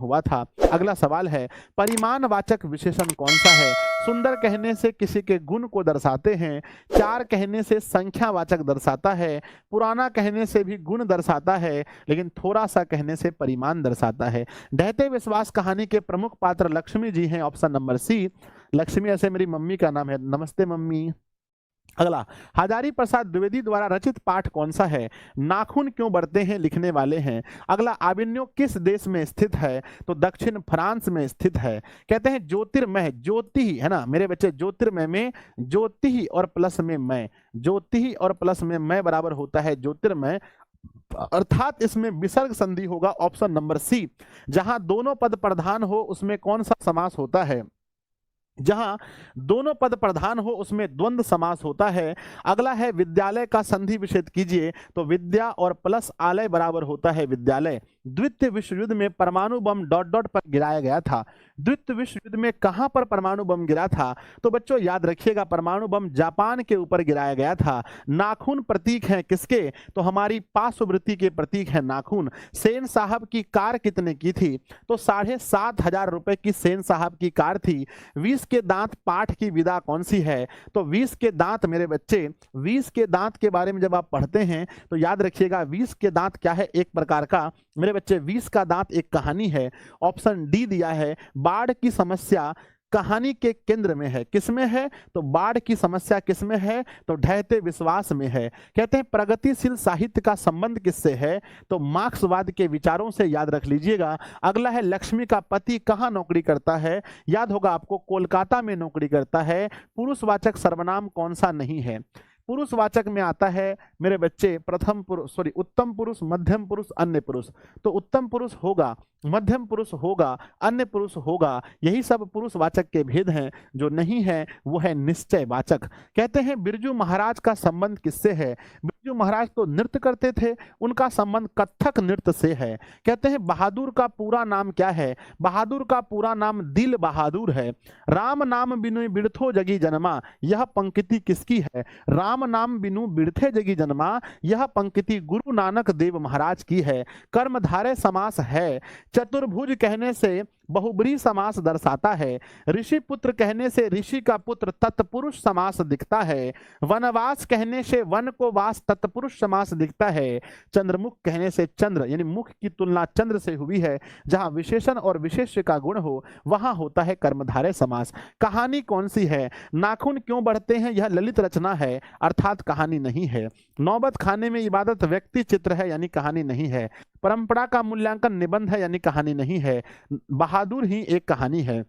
हुआ था। अगला सवाल है, परिमाणवाचक विशेषण कौन सा है? सुंदर कहने से किसी के गुण को दर्शाते हैं, चार कहने से संख्यावाचक दर्शाता है, पुराना कहने से भी गुण दर्शाता है, लेकिन थोड़ा सा कहने से परिमाण दर्शाता है। ढहते विश्वास कहानी के प्रमुख पात्र लक्ष्मी जी हैं, ऑप्शन नंबर सी। लक्ष्मी ऐसे मेरी मम्मी का नाम है, नमस्ते मम्मी। अगला, हजारी प्रसाद द्विवेदी द्वारा रचित पाठ कौन सा है? नाखून क्यों बढ़ते हैं लिखने वाले हैं। अगला, आविन्यो किस देश में स्थित है? तो दक्षिण फ्रांस में स्थित है। कहते हैं ज्योतिर्मय, ज्योति है ना मेरे बच्चे, ज्योतिर्मय में ज्योति और प्लस में मैं, ज्योति और प्लस में मैं बराबर होता है ज्योतिर्मय, अर्थात इसमें विसर्ग संधि होगा, ऑप्शन नंबर सी। जहां दोनों पद प्रधान हो उसमें कौन सा समास होता है? जहां दोनों पद प्रधान हो उसमें द्वंद्व समास होता है। अगला है, विद्यालय का संधि विच्छेद कीजिए, तो विद्या और प्लस आलय बराबर होता है विद्यालय। द्वितीय विश्व युद्ध में परमाणु बम डॉट डॉट पर गिराया गया था। द्वितीय विश्व युद्ध में कहां पर परमाणु बम गिरा था? तो बच्चों याद रखिएगा, परमाणु बम जापान के ऊपर गिराया गया था। नाखून प्रतीक है किसके? तो हमारी पार्श्ववृत्ति के प्रतीक है नाखून। सेन साहब की कार कितने की थी? तो 7,500 रुपए की सेन साहब की कार थी। 20 के दांत पाठ की विधा कौन सी है? तो 20 के दांत मेरे बच्चे, 20 के दांत के बारे में जब आप पढ़ते हैं तो याद रखिएगा 20 के दांत क्या है? एक प्रकार का मेरे बच्चे 20 का दांत एक कहानी है। ऑप्शन डी दिया है, बाढ़ की समस्या कहानी के केंद्र में है। किसमें है? तो बाढ़ की समस्या किसमें है? तो ढहते विश्वास में है। कहते हैं प्रगतिशील साहित्य का संबंध किससे है? तो मार्क्सवाद के विचारों से, याद रख लीजिएगा। अगला है, लक्ष्मी का पति कहाँ नौकरी करता है? याद होगा आपको, कोलकाता में नौकरी करता है। पुरुषवाचक सर्वनाम कौन सा नहीं है? पुरुषवाचक में आता है मेरे बच्चे प्रथम पुरुष, सॉरी उत्तम पुरुष, मध्यम पुरुष, अन्य पुरुष। तो उत्तम पुरुष होगा, मध्यम पुरुष होगा, अन्य पुरुष होगा, यही सब पुरुषवाचक के भेद हैं। जो नहीं है वो है निश्चयवाचक। कहते हैं बिरजू महाराज का संबंध किससे है? बिरजू महाराज तो नृत्य करते थे, उनका संबंध कथक नृत्य से है। कहते हैं बहादुर का पूरा नाम क्या है? बहादुर का पूरा नाम दिल बहादुर है। राम नाम बिनु बिरथो जगी जन्मा, यह पंक्ति किसकी है? राम नाम बिनु बिरथे जगी जन्मा, यह पंक्ति गुरु नानक देव महाराज की है। कर्मधारय समास है। चतुर्भुज कहने से बहुब्री समास दर्शाता है। ऋषि पुत्र कहने से ऋषि का पुत्र तत्पुरुष समास दिखता है। वनवास कहने से वन को वास तत्पुरुष समास दिखता है। चंद्रमुख कहने से चंद्र यानी मुख की तुलना चंद्र से हुई है। जहां विशेषण और विशेष्य का गुण हो वहां होता है कर्मधारय समास। कहानी कौन सी है? नाखून क्यों बढ़ते हैं, यह ललित रचना है, अर्थात कहानी नहीं है। नौबत खाने में इबादत व्यक्ति चित्र है, यानी कहानी नहीं है। परंपरा का मूल्यांकन निबंध है, यानी कहानी नहीं है। बहादुर ही एक कहानी है।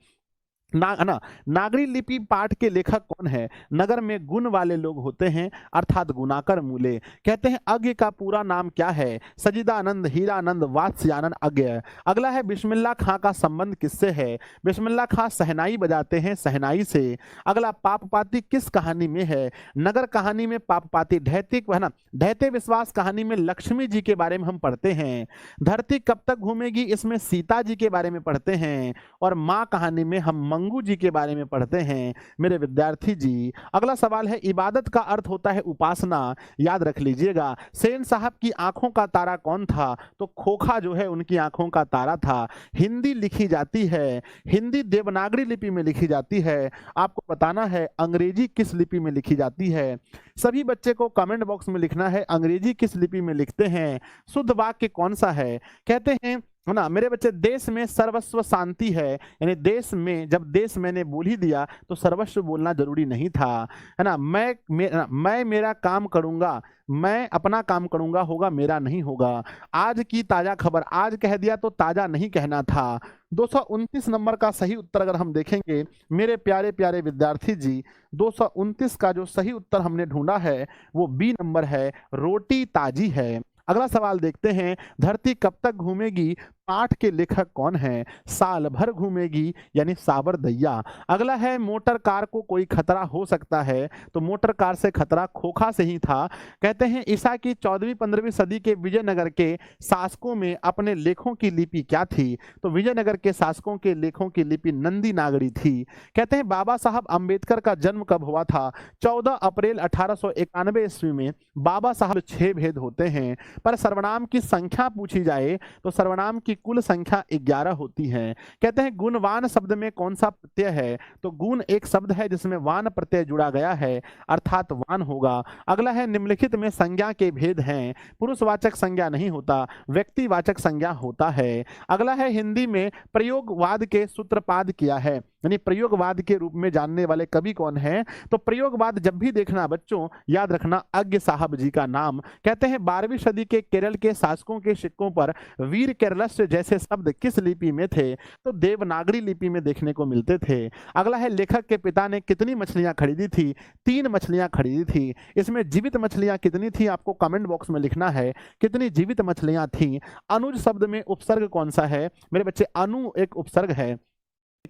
नागरी लिपि पाठ के लेखक कौन है? नगर में गुण वाले लोग होते हैं, अर्थात गुणाकर मूले। कहते हैं अज्ञ का पूरा नाम क्या है? सजिदानंद, हीरानंद, वात्स्यानंद अज्ञ। अगला है, बिस्मिल्लाह खां का संबंध किससे है? बिस्मिल्लाह खां सहनाई बजाते हैं, सहनाई से। अगला, पापपाती किस कहानी में है? नगर कहानी में पापपाती। ढहते है ना, ढहते विश्वास कहानी में लक्ष्मी जी के बारे में हम पढ़ते हैं। धरती कब तक घूमेगी, इसमें सीता जी के बारे में पढ़ते हैं। और माँ कहानी में हम मंगू जी के बारे में पढ़ते हैं मेरे विद्यार्थी जी। अगला सवाल है, इबादत का अर्थ होता है उपासना, याद रख लीजिएगा। सेन साहब की आंखों का तारा कौन था? तो खोखा जो है उनकी आंखों का तारा था। हिंदी लिखी जाती है, हिंदी देवनागरी लिपि में लिखी जाती है। आपको बताना है अंग्रेजी किस लिपि में लिखी जाती है। सभी बच्चे को कमेंट बॉक्स में लिखना है अंग्रेजी किस लिपि में लिखते हैं। शुद्ध वाक्य कौन सा है? कहते हैं है ना मेरे बच्चे, देश में सर्वस्व शांति है, यानी देश में, जब देश मैंने बोल ही दिया तो सर्वस्व बोलना जरूरी नहीं था, है ना। मैं मेरा काम करूंगा, मैं अपना काम करूंगा, होगा मेरा नहीं होगा। आज की ताजा खबर, आज कह दिया तो ताजा नहीं कहना था। 229 नंबर का सही उत्तर अगर हम देखेंगे मेरे प्यारे प्यारे विद्यार्थी जी, 229 का जो सही उत्तर हमने ढूंढा है वो बी नंबर है, रोटी ताजी है। अगला सवाल देखते हैं, धरती कब तक घूमेगी पाठ के लेखक कौन है? साल भर घूमेगी, यानी साबर दैया। अगला है, मोटर कार को कोई खतरा हो सकता है, तो मोटर कार से खतरा खोखा से ही था। कहते हैं ईसा की 14वीं-15वीं सदी के विजयनगर के शासकों में अपने लेखों की लिपि क्या थी? तो विजयनगर के शासकों के लेखों की लिपि नंदी नागरी थी। कहते हैं बाबा साहब अंबेडकर का जन्म कब हुआ था? 14 अप्रैल 1891 ईस्वी में। बाबा साहब 6 भेद होते हैं, पर सर्वनाम की संख्या पूछी जाए तो सर्वनाम की की कुल संख्या 11 होती है। कहते हैं गुणवान शब्द में कौन सा प्रत्यय है, तो गुण एक शब्द है जिसमें वान प्रत्यय जुड़ा गया है अर्थात वान होगा। अगला है निम्नलिखित में संज्ञा के भेद हैं, पुरुषवाचक संज्ञा नहीं होता, व्यक्तिवाचक संज्ञा होता है। अगला है हिंदी में प्रयोगवाद के सूत्रपात किया है, यानी प्रयोगवाद के रूप में जानने वाले कवि कौन है, तो प्रयोगवाद जब भी देखना बच्चों याद रखना अज्ञ साहब जी का नाम। कहते हैं 12वीं सदी के केरल के शासकों के सिक्कों पर वीर केरलस्य जैसे शब्द किस लिपि में थे, तो देवनागरी लिपि में देखने को मिलते थे। अगला है लेखक के पिता ने कितनी मछलियां खरीदी थी, 3 मछलियां खरीदी थी। इसमें जीवित मछलियां कितनी थी आपको कमेंट बॉक्स में लिखना है, कितनी जीवित मछलियां थी। अनुज शब्द में उपसर्ग कौन सा है मेरे बच्चे, अनु एक उपसर्ग है।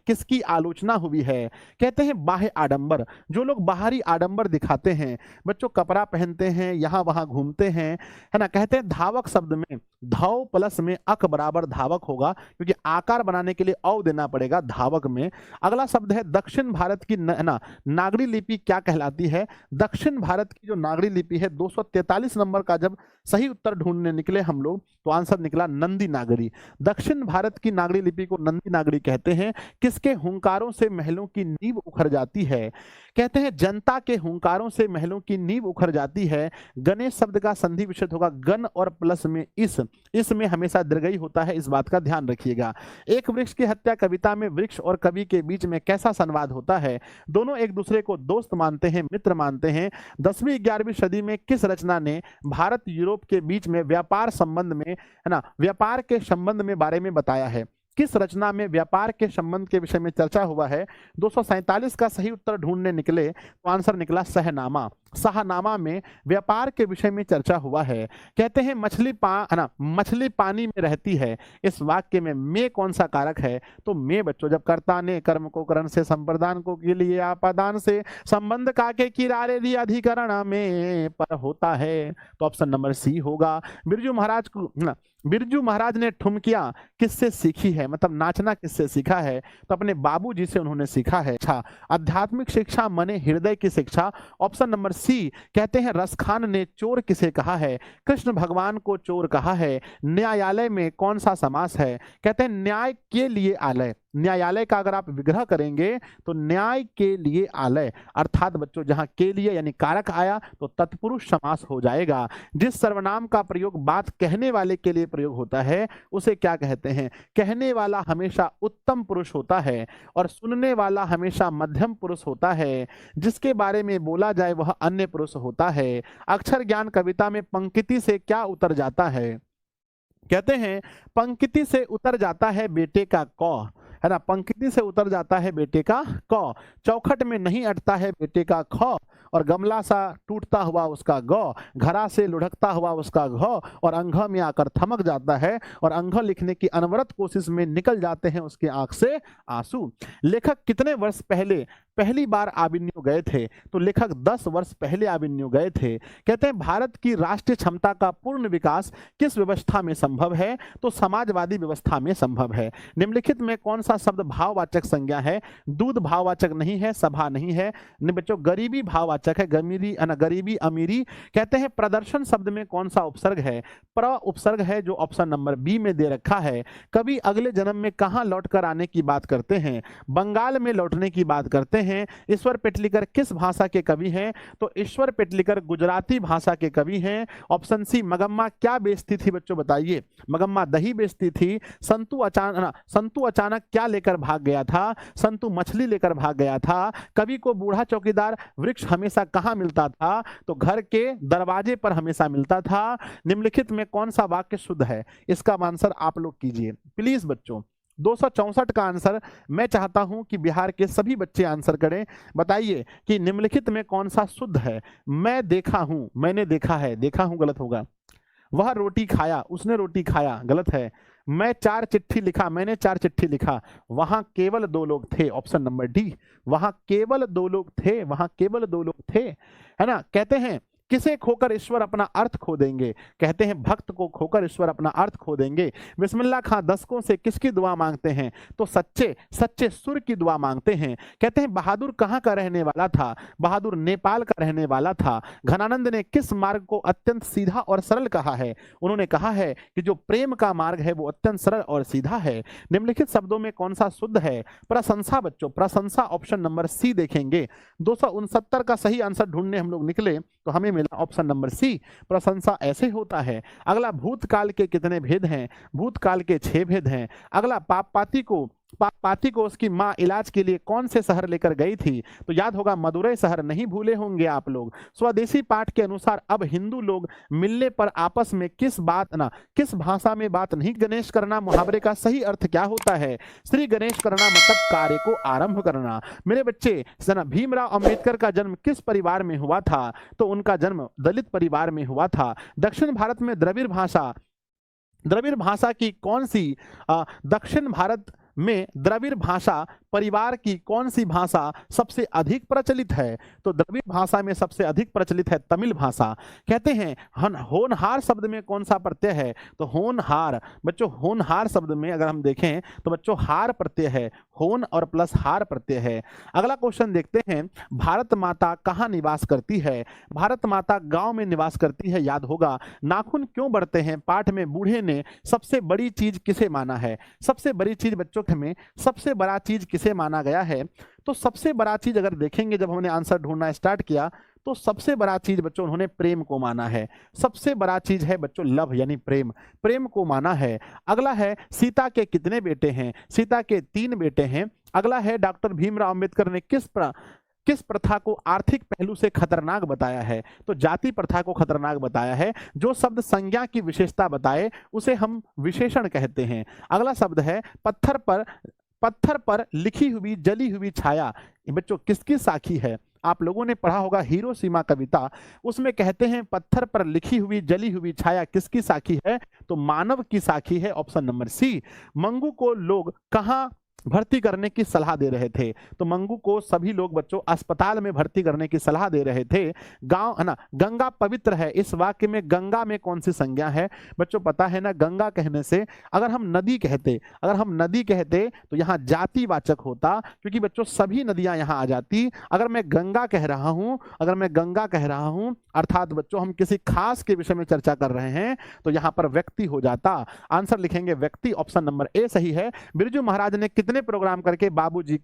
किसकी आलोचना हुई है, कहते हैं बाह्य आडंबर, जो लोग बाहरी आडंबर दिखाते हैं बच्चों, कपड़ा पहनते हैं यहां वहां घूमते हैं, है ना। कहते हैं धावक शब्द में धौ प्लस में अक बराबर धावक होगा, क्योंकि आकार बनाने के लिए औ देना पड़ेगा धावक में। अगला शब्द है दक्षिण भारत की ना नागरी लिपि क्या कहलाती है, दक्षिण भारत की जो नागरी लिपि है 243 नंबर का जब सही उत्तर ढूंढने निकले हम लोग तो आंसर निकला नंदी नागरी। दक्षिण भारत की नागरी लिपि को नंदी नागरी कहते हैं। किसके हुंकारों से महलों की नींव उखड़ जाती है, कहते हैं जनता के हुंकारों से महलों की नींव उखड़ जाती है। गणेश शब्द का संधि विच्छेद होगा गण और प्लस में इस में हमेशा दीर्घई होता है, इस बात का ध्यान रखिएगा। एक वृक्ष की हत्या कविता में वृक्ष और कवि के बीच में कैसा संवाद होता है, दोनों एक दूसरे को दोस्त मानते हैं, मित्र मानते हैं। 10वीं 11वीं सदी में किस रचना ने भारत यूरोप के बीच में व्यापार संबंध में, है ना, व्यापार के संबंध में बारे में बताया है, किस रचना में व्यापार के संबंध के विषय में चर्चा हुआ है। 247 का सही उत्तर ढूंढने निकले तो आंसर निकला सहनामा। शाहनामा में व्यापार के विषय में चर्चा हुआ है। कहते हैं मछली पानी में रहती है, इस वाक्य में कौन सा कारक है, तो में बच्चों जब कर्ता ने कर्म को करण से संप्रदान को के लिए आपादान से संबंध का के किरारे दी अधिकरण में पर होता है, तो ऑप्शन नंबर सी होगा। बिरजू महाराज ने ठुमकियां किससे सीखी है, मतलब नाचना किससे सीखा है, तो अपने बाबूजी से उन्होंने सीखा है। अच्छा, आध्यात्मिक शिक्षा मने हृदय की शिक्षा, ऑप्शन नंबर सी। कहते हैं रसखान ने चोर किसे कहा है, कृष्ण भगवान को चोर कहा है। न्यायालय में कौन सा समास है, कहते हैं न्याय के लिए आलय, न्यायालय का अगर आप विग्रह करेंगे तो न्याय के लिए आलय, अर्थात बच्चों जहां के लिए यानी कारक आया तो तत्पुरुष समास हो जाएगा। जिस सर्वनाम का प्रयोग बात कहने वाले के लिए प्रयोग होता है उसे क्या कहते हैं, कहने वाला हमेशा उत्तम पुरुष होता है और सुनने वाला हमेशा मध्यम पुरुष होता है, जिसके बारे में बोला जाए वह अन्य पुरुष होता है। अक्षर ज्ञान कविता में पंक्ति से क्या उतर जाता है, कहते हैं पंक्ति से उतर जाता है बेटे का कौ, है ना, पंक्ति से उतर जाता है बेटे का कौ, चौखट में नहीं अटता है बेटे का खौ, और गमला सा टूटता हुआ उसका गौ, घरा से लुढ़कता हुआ उसका घौ, और अंघ में आकर थमक जाता है, और अंघ लिखने की अनवरत कोशिश में निकल जाते हैं उसके आंख से आंसू। लेखक कितने वर्ष पहले पहली बार आबिन्यु गए थे, तो लेखक 10 वर्ष पहले आबिन्यु गए थे। कहते हैं भारत की राष्ट्रीय क्षमता का पूर्ण विकास किस व्यवस्था में संभव है, तो समाजवादी व्यवस्था में संभव है। निम्नलिखित में कौन सा शब्द भाववाचक संज्ञा है, दूध भाववाचक नहीं है, सभा नहीं है, बच्चों गरीबी भाववाचक है, गरीबी अमीरी। कहते हैं प्रदर्शन शब्द में कौन सा उपसर्ग है, प्र उपसर्ग है जो ऑप्शन नंबर बी में दे रखा है। कभी अगले जन्म में कहां लौटकर आने की बात करते हैं, बंगाल में लौटने की बात करते हैं। ईश्वर पेटलिकर किस भाषा के कवि हैं, तो ईश्वर पेटलिकर गुजराती भाषा के कवि हैं। Option C. मगम्मा क्या बेचती थी बच्चों बताइए, मगम्मा दही बेचती थी। संतु अचानक क्या लेकर भाग गया था, संतु मछली लेकर भाग गया था। कवि को बूढ़ा चौकीदार वृक्ष हमेशा कहां मिलता था, तो घर के दरवाजे पर हमेशा मिलता था। निम्नलिखित में कौन सा वाक्य शुद्ध है, इसका आंसर आप लोग कीजिए प्लीज बच्चों। 264 का आंसर मैं चाहता हूं कि बिहार के सभी बच्चे आंसर करें। बताइए कि निम्नलिखित में कौन सा शुद्ध है। मैं देखा हूं, मैंने देखा है, देखा हूं गलत होगा। वह रोटी खाया, उसने रोटी खाया, गलत है। मैं 4 चिट्ठी लिखा, मैंने 4 चिट्ठी लिखा। वहां केवल 2 लोग थे, ऑप्शन नंबर डी। वहां केवल 2 लोग थे, वहां केवल 2 लोग थे, है ना। कहते हैं किसे खोकर ईश्वर अपना अर्थ खो देंगे, कहते हैं भक्त को खोकर ईश्वर अपना अर्थ खो देंगे। बिस्मिल्लाह खां दशकों से किसकी दुआ मांगते हैं, तो सच्चे सच्चे सुर की दुआ मांगते हैं। कहते हैं बहादुर कहाँ का रहने वाला था, बहादुर नेपाल का रहने वाला था। घनानंद ने किस मार्ग को अत्यंत सीधा और सरल कहा है, उन्होंने कहा है कि जो प्रेम का मार्ग है वो अत्यंत सरल और सीधा है। निम्नलिखित शब्दों में कौन सा शुद्ध है, प्रशंसा बच्चों, प्रशंसा ऑप्शन नंबर सी देखेंगे। 269 का सही आंसर ढूंढने हम लोग निकले तो हमें मिला ऑप्शन नंबर सी, प्रशंसा ऐसे होता है। अगला भूतकाल के कितने भेद हैं, भूतकाल के 6 भेद हैं। अगला पाप पाती को उसकी माँ इलाज के लिए कौन से शहर लेकर गई थी, तो याद होगा मदुरै शहर, नहीं भूले होंगे आप लोग। स्वदेशी पाठ के अनुसार अब हिंदू लोग मिलने पर आपस में किस भाषा में बात नहीं गणेश करना, मुहावरे का सही अर्थ क्या होता है, श्री गणेश करना मतलब कार्य को आरंभ करना। मेरे बच्चे भीमराव अंबेडकर का जन्म किस परिवार में हुआ था, तो उनका जन्म दलित परिवार में हुआ था। दक्षिण भारत में द्रविड़ भाषा की कौन सी दक्षिण भारत में द्रविड़ भाषा परिवार की कौन सी भाषा सबसे अधिक प्रचलित है, तो द्रविड़ भाषा में सबसे अधिक प्रचलित है तमिल भाषा। कहते हैं होनहार शब्द में कौन सा प्रत्यय है, तो होनहार बच्चों, होनहार शब्द में अगर हम देखें तो बच्चों हार प्रत्यय है, होन और प्लस हार प्रत्यय है। अगला क्वेश्चन देखते हैं, भारत माता कहाँ निवास करती है, भारत माता गांव में निवास करती है। याद होगा नाखून क्यों बढ़ते हैं, पाठ में बूढ़े ने सबसे बड़ी चीज किसे माना है, सबसे बड़ी चीज बच्चों में सबसे बड़ा चीज किसे माना गया है, तो सबसे बड़ा चीज अगर देखेंगे जब हमने आंसर ढूंढना स्टार्ट किया तो सबसे बड़ा चीज बच्चों उन्होंने प्रेम को माना है। सबसे बड़ा चीज है बच्चों लव यानी प्रेम, प्रेम को माना है। अगला है सीता के कितने बेटे हैं, सीता के 3 बेटे हैं। अगला है डॉक्टर भीमराव अंबेडकर ने किस प्रथा को आर्थिक पहलू से खतरनाक बताया है, तो जाति प्रथा को खतरनाक बताया है। जो शब्द संज्ञा की विशेषता बताए उसे हम विशेषण कहते हैं। अगला शब्द है पत्थर पर लिखी हुई जली हुई छाया, बच्चों किसकी साखी है, आप लोगों ने पढ़ा होगा हिरोशिमा कविता, उसमें कहते हैं पत्थर पर लिखी हुई जली हुई छाया किसकी साखी है, तो मानव की साखी है, ऑप्शन नंबर सी। मंगू को लोग कहाँ भर्ती करने की सलाह दे रहे थे, तो मंगू को सभी लोग बच्चों अस्पताल में भर्ती करने की सलाह दे रहे थे। गांव है ना, गंगा पवित्र है, इस वाक्य में गंगा में कौन सी संज्ञा है, बच्चों पता है ना, गंगा कहने से अगर हम नदी कहते तो यहाँ जातिवाचक होता, क्योंकि बच्चों सभी नदियां यहाँ आ जाती। अगर मैं गंगा कह रहा हूं अर्थात बच्चों हम किसी खास के विषय में चर्चा कर रहे हैं तो यहाँ पर व्यक्ति हो जाता। आंसर लिखेंगे व्यक्ति, ऑप्शन नंबर ए सही है। बिरजू महाराज ने कितने प्रोग्राम करके बाबूजी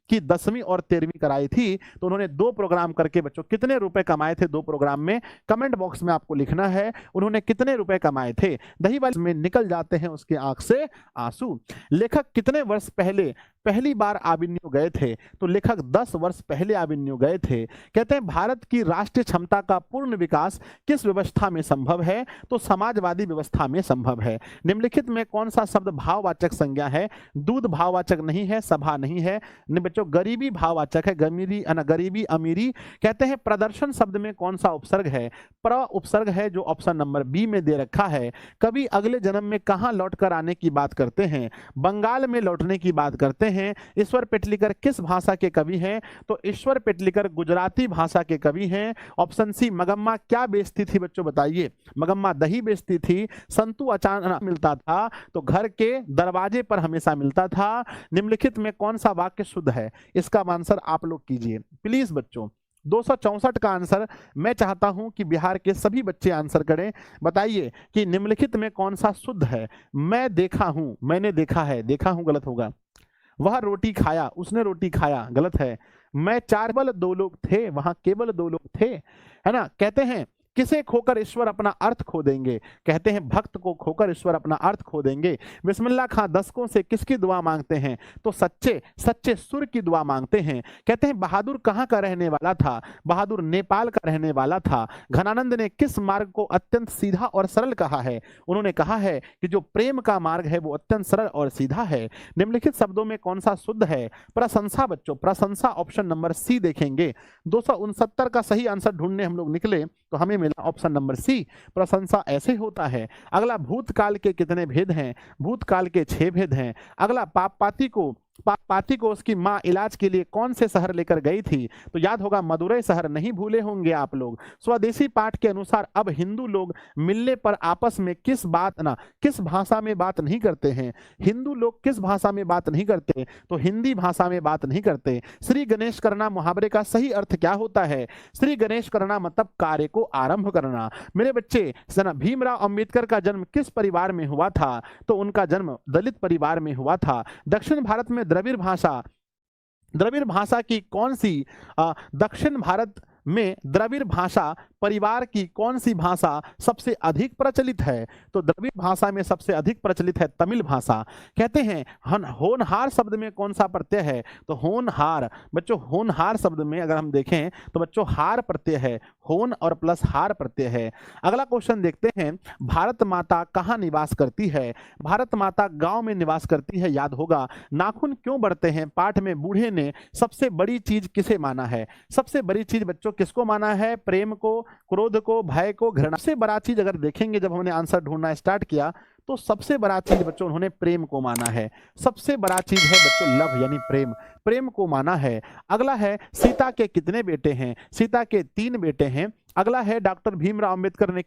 की 10वीं और 13वीं कराई थी, तो उन्होंने 2 प्रोग्राम करके बच्चों कितने रुपए कमाए थे 2 प्रोग्राम में, कमेंट बॉक्स में आपको लिखना है उन्होंने कितने रुपए कमाए थे। दही वाली में निकल जाते हैं उसके आंख से आंसू। लेखक कितने वर्ष पहले पहली बार आबिन्यू गए थे, तो लेखक 10 वर्ष पहले आबिन्यू गए थे। कहते हैं भारत की राष्ट्रीय क्षमता का पूर्ण विकास किस व्यवस्था में संभव है, तो समाजवादी व्यवस्था में संभव है। निम्नलिखित में कौन सा शब्द भाववाचक संज्ञा है, दूध भाववाचक नहीं है, सभा नहीं है, बच्चों गरीबी भाववाचक है, गरीबी अमीरी। कहते हैं प्रदर्शन शब्द में कौन सा उपसर्ग है, प्र उपसर्ग है जो ऑप्शन नंबर बी में दे रखा है। कभी अगले जन्म में कहां लौटकर आने की बात करते हैं, बंगाल में लौटने की बात करते हैं। ईश्वर पेटलिकर किस भाषा के कवि हैं, तो ईश्वर पेटलिकर गुजराती भाषा के कवि हैं। Option C. मगम्मा क्या बेचती थी बच्चों बताइए, मगम्मा दही बेचती थी। संतु अचानक मिलता था तो घर के दरवाजे पर हमेशा मिलता था। निम्नलिखित में कौन सा वाक्य शुद्ध है, इसका आंसर आप लोग कीजिए प्लीज बच्चों। 264 का आंसर मैं चाहता हूं कि बिहार के सभी बच्चे आंसर करें। बताइए कि निम्नलिखित में कौन सा शुद्ध है। मैं देखा हूं, मैंने देखा है, देखा हूं गलत होगा। वह रोटी खाया, उसने रोटी खाया गलत है। मैं केवल 2 लोग थे, वहां केवल 2 लोग थे, है ना। कहते हैं किसे खोकर ईश्वर अपना अर्थ खो देंगे, कहते हैं भक्त को खोकर ईश्वर अपना अर्थ खो देंगे। बिस्मिल्लाह खां दशकों से किसकी दुआ मांगते हैं, तो सच्चे सच्चे सुर की दुआ मांगते हैं। कहते हैं बहादुर कहाँ का रहने वाला था, बहादुर नेपाल का रहने वाला था। घनानंद ने किस मार्ग को अत्यंत सीधा और सरल कहा है, उन्होंने कहा है कि जो प्रेम का मार्ग है वो अत्यंत सरल और सीधा है। निम्नलिखित शब्दों में कौन सा शुद्ध है, प्रशंसा बच्चों, प्रशंसा ऑप्शन नंबर सी देखेंगे। 269 का सही आंसर ढूंढने हम लोग निकले तो हमें मिला ऑप्शन नंबर सी, प्रशंसा ऐसे होता है। अगला भूतकाल के कितने भेद हैं, भूतकाल के 6 भेद हैं। अगला पाप पाती को उसकी माँ इलाज के लिए कौन से शहर लेकर गई थी? तो याद होगा मदुरै शहर, नहीं भूले होंगे आप लोग। स्वदेशी पाठ के अनुसार अब हिंदू लोग मिलने पर आपस में किस भाषा में बात नहीं करते हैं? हिंदू लोग किस भाषा में बात नहीं करते? तो हिंदी भाषा में बात नहीं करते। श्री गणेश करना मुहावरे का सही अर्थ क्या होता है? श्री गणेश करना मतलब कार्य को आरंभ करना। मेरे बच्चे, भीमराव अंबेडकर का जन्म किस परिवार में हुआ था? तो उनका जन्म दलित परिवार में हुआ था। दक्षिण भारत में द्रविड़ भाषा की कौन सी दक्षिण भारत में द्रविड़ भाषा परिवार की कौन सी भाषा सबसे अधिक प्रचलित है? तो द्रविड़ भाषा में सबसे अधिक प्रचलित है तमिल भाषा। कहते हैं होनहार शब्द में कौन सा प्रत्यय है? तो होनहार, बच्चों होनहार शब्द में अगर हम देखें तो बच्चों हार प्रत्यय है, होन और प्लस हार प्रत्यय है। अगला क्वेश्चन देखते हैं, भारत माता कहाँ निवास करती है? भारत माता गांव में निवास करती है, याद होगा। नाखून क्यों बढ़ते हैं? पाठ में बूढ़े ने सबसे बड़ी चीज किसे माना है? सबसे बड़ी चीज बच्चों किसको माना है? प्रेम को, क्रोध को, भय को, घृणा। सबसे बड़ा चीज अगर देखेंगे, जब हमने आंसर ढूंढना स्टार्ट किया तो सबसे बड़ा चीज बच्चों उन्होंने प्रेम को माना है। सबसे बड़ा चीज है बच्चों लव यानी प्रेम, प्रेम को माना है। अगला है सीता के कितने बेटे हैं? सीता के 3 बेटे हैं। अगला है डॉक्टर भीमराव अंबेडकर ने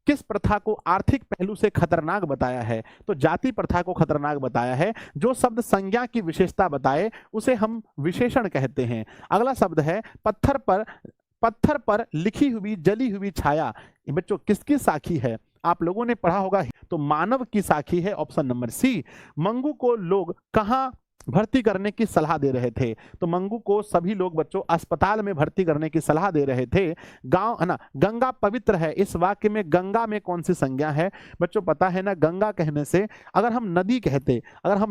किस प्रथा को आर्थिक पहलू से खतरनाक बताया है? तो जाति प्रथा को खतरनाक बताया है। जो शब्द संज्ञा की विशेषता बताए उसे हम विशेषण कहते हैं। अगला शब्द है पत्थर पर लिखी हुई जली हुई छाया, बच्चों किसकी साखी है? आप लोगों ने पढ़ा होगा, तो मानव की साखी है, ऑप्शन नंबर सी। मंगू को लोग कहां भर्ती करने की सलाह दे रहे थे? तो मंगू को सभी लोग बच्चों अस्पताल में भर्ती करने की सलाह दे रहे थे। गांव है ना, गंगा पवित्र है, इस वाक्य में गंगा में कौन सी संज्ञा है? बच्चों पता है ना, गंगा कहने से अगर हम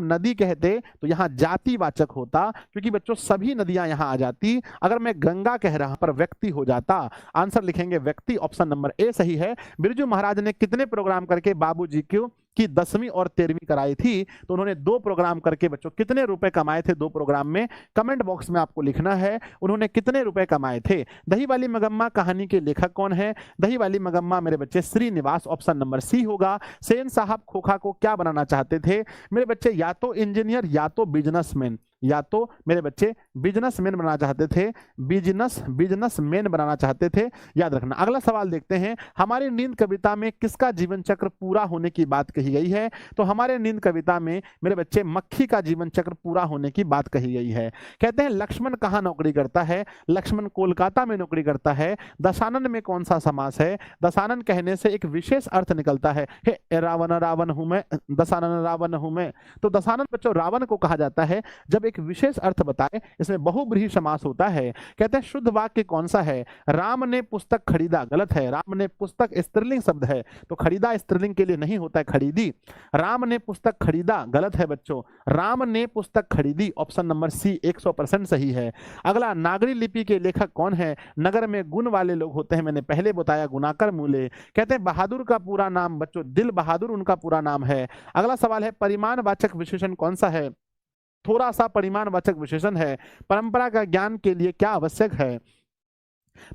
नदी कहते तो यहाँ जातिवाचक होता, क्योंकि बच्चों सभी नदियां यहाँ आ जाती। अगर मैं गंगा कह रहा पर व्यक्ति हो जाता। आंसर लिखेंगे व्यक्ति, ऑप्शन नंबर ए सही है। बिरजू महाराज ने कितने प्रोग्राम करके बाबूजी की 10वीं और 13वीं कराई थी? तो उन्होंने 2 प्रोग्राम करके बच्चों कितने रुपए कमाए थे 2 प्रोग्राम में? कमेंट बॉक्स में आपको लिखना है उन्होंने कितने रुपए कमाए थे। दही वाली मगम्मा कहानी के लेखक कौन है? दही वाली मगम्मा मेरे बच्चे श्रीनिवास, ऑप्शन नंबर सी होगा। सेन साहब खोखा को क्या बनाना चाहते थे? मेरे बच्चे या तो इंजीनियर या तो बिजनेसमैन, या तो मेरे बच्चे बिजनेसमैन बनाना चाहते थे, बिजनेसमैन बनाना चाहते थे, याद रखना। अगला सवाल देखते हैं, हमारी नींद कविता में किसका जीवन चक्र पूरा होने की बात कही गई है? तो हमारे नींद कविता में मेरे बच्चे मक्खी का जीवन चक्र पूरा होने की बात कही गई है। कहते हैं लक्ष्मण कहाँ नौकरी करता है? लक्ष्मण कोलकाता में नौकरी करता है। दशानन में कौन सा समास है? दशानन कहने से एक विशेष अर्थ निकलता है, हे रावण रावण हूं मैं, दशानन रावण हूं मैं। तो दशानन बच्चों रावण को कहा जाता है जब एक विशेष अर्थ बताए, इसमें बहुब्रीहि समास होता है। कहते हैं शुद्ध वाक्य कौन सा है? राम ने पुस्तक खरीदा, गलत है। राम ने पुस्तक स्त्रीलिंग शब्द है, तो खरीदा स्त्रीलिंग के लिए नहीं होता है, खरीदी। राम ने पुस्तक खरीदा, गलत है बच्चों। राम ने पुस्तक खरीदी, ऑप्शन नंबर सी 100% सही है। अगला, नागरी लिपि के लेखक कौन है? नगर में गुण वाले लोग होते हैं, मैंने पहले बताया, गुणाकर मूले। कहते हैं बहादुर का पूरा नाम बच्चों, दिल बहादुर उनका पूरा नाम है। अगला सवाल है, परिमाणवाचक विशेषण कौन सा है? थोड़ा सा परिमाणवाचक विशेषण है। परंपरा का ज्ञान के लिए क्या आवश्यक है?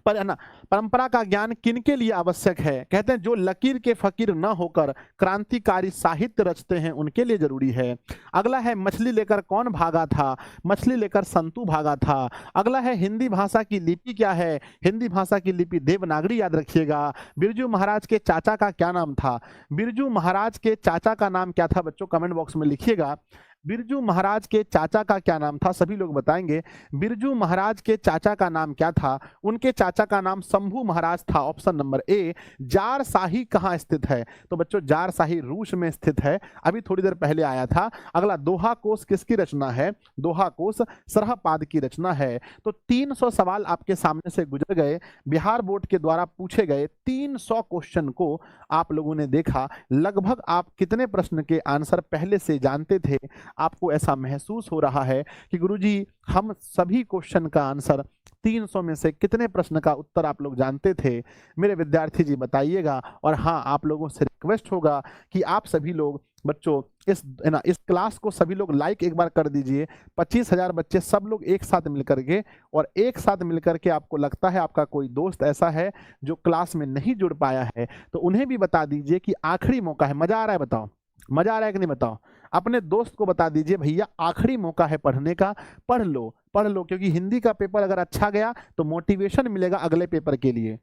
परंपरा का ज्ञान किनके लिए आवश्यक है? कहते हैं जो लकीर के फकीर न होकर क्रांतिकारी साहित्य रचते हैं उनके लिए जरूरी है। अगला है, मछली लेकर कौन भागा था? मछली लेकर संतू भागा था। अगला है, हिंदी भाषा की लिपि क्या है? हिंदी भाषा की लिपि देवनागरी, याद रखिएगा। बिरजू महाराज के चाचा का क्या नाम था? बिरजू महाराज के चाचा का नाम क्या था बच्चों? कमेंट बॉक्स में लिखिएगा। बिरजू महाराज के चाचा का क्या नाम था? सभी लोग बताएंगे। बिरजू महाराज के चाचा का नाम क्या था? उनके चाचा का नाम शंभू महाराज था, ऑप्शन नंबर ए। जार शाही कहाँ स्थित है? तो बच्चों जार शाही रूस में स्थित है, अभी थोड़ी देर पहले आया था। अगला, दोहा कोश किसकी रचना है? दोहा कोश सरहपाद की रचना है। तो 300 सवाल आपके सामने से गुजर गए। बिहार बोर्ड के द्वारा पूछे गए 300 क्वेश्चन को आप लोगों ने देखा। लगभग आप कितने प्रश्न के आंसर पहले से जानते थे? आपको ऐसा महसूस हो रहा है कि गुरुजी हम सभी क्वेश्चन का आंसर 300 में से कितने प्रश्न का उत्तर आप लोग जानते थे? मेरे विद्यार्थी जी बताइएगा। और हाँ, आप लोगों से रिक्वेस्ट होगा कि आप सभी लोग बच्चों इस क्लास को सभी लोग लाइक एक बार कर दीजिए। 25,000 बच्चे सब लोग एक साथ मिलकर के, और एक साथ मिलकर के आपको लगता है आपका कोई दोस्त ऐसा है जो क्लास में नहीं जुड़ पाया है, तो उन्हें भी बता दीजिए कि आखिरी मौका है। मजा आ रहा है? बताओ, मजा आ रहा है कि नहीं बताओ। अपने दोस्त को बता दीजिए भैया आखिरी मौका है पढ़ने का, पढ़ लो पढ़ लो, क्योंकि हिंदी का पेपर अगर अच्छा गया तो मोटिवेशन मिलेगा अगले पेपर के लिए।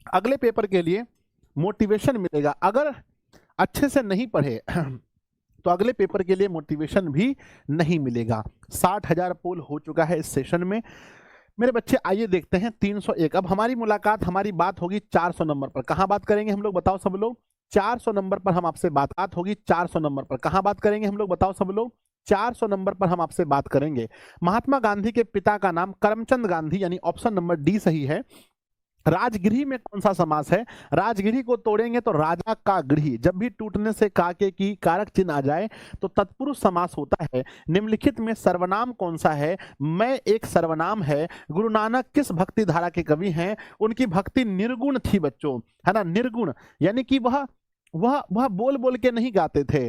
अगले पेपर के लिए मोटिवेशन मिलेगा। अगर अच्छे से नहीं पढ़े तो अगले पेपर के लिए मोटिवेशन भी नहीं मिलेगा। 60,000 पोल हो चुका है इस सेशन में मेरे बच्चे। आइए देखते हैं 301। अब हमारी मुलाकात, हमारी बात होगी 400 नंबर पर। कहां बात करेंगे हम लोग, बताओ सब लोग। 400 नंबर पर हम आपसे बात होगी। 400 नंबर पर कहां बात करेंगे हम लोग, बताओ सब लोग। 400 नंबर पर हम आपसे बात करेंगे। महात्मा गांधी के पिता का नाम करमचंद गांधी, यानी ऑप्शन नंबर डी सही है। राजगृही में कौन सा समास है? राजगृही को तोड़ेंगे तो राजा का गृही। जब भी टूटने से काके की कारक चिन्ह आ जाए तो तत्पुरुष समास होता है। निम्नलिखित में सर्वनाम कौन सा है? मैं एक सर्वनाम है। गुरु नानक किस भक्ति धारा के कवि हैं? उनकी भक्ति निर्गुण थी बच्चों, है ना, निर्गुण, यानी कि वह बोल बोल के नहीं गाते थे,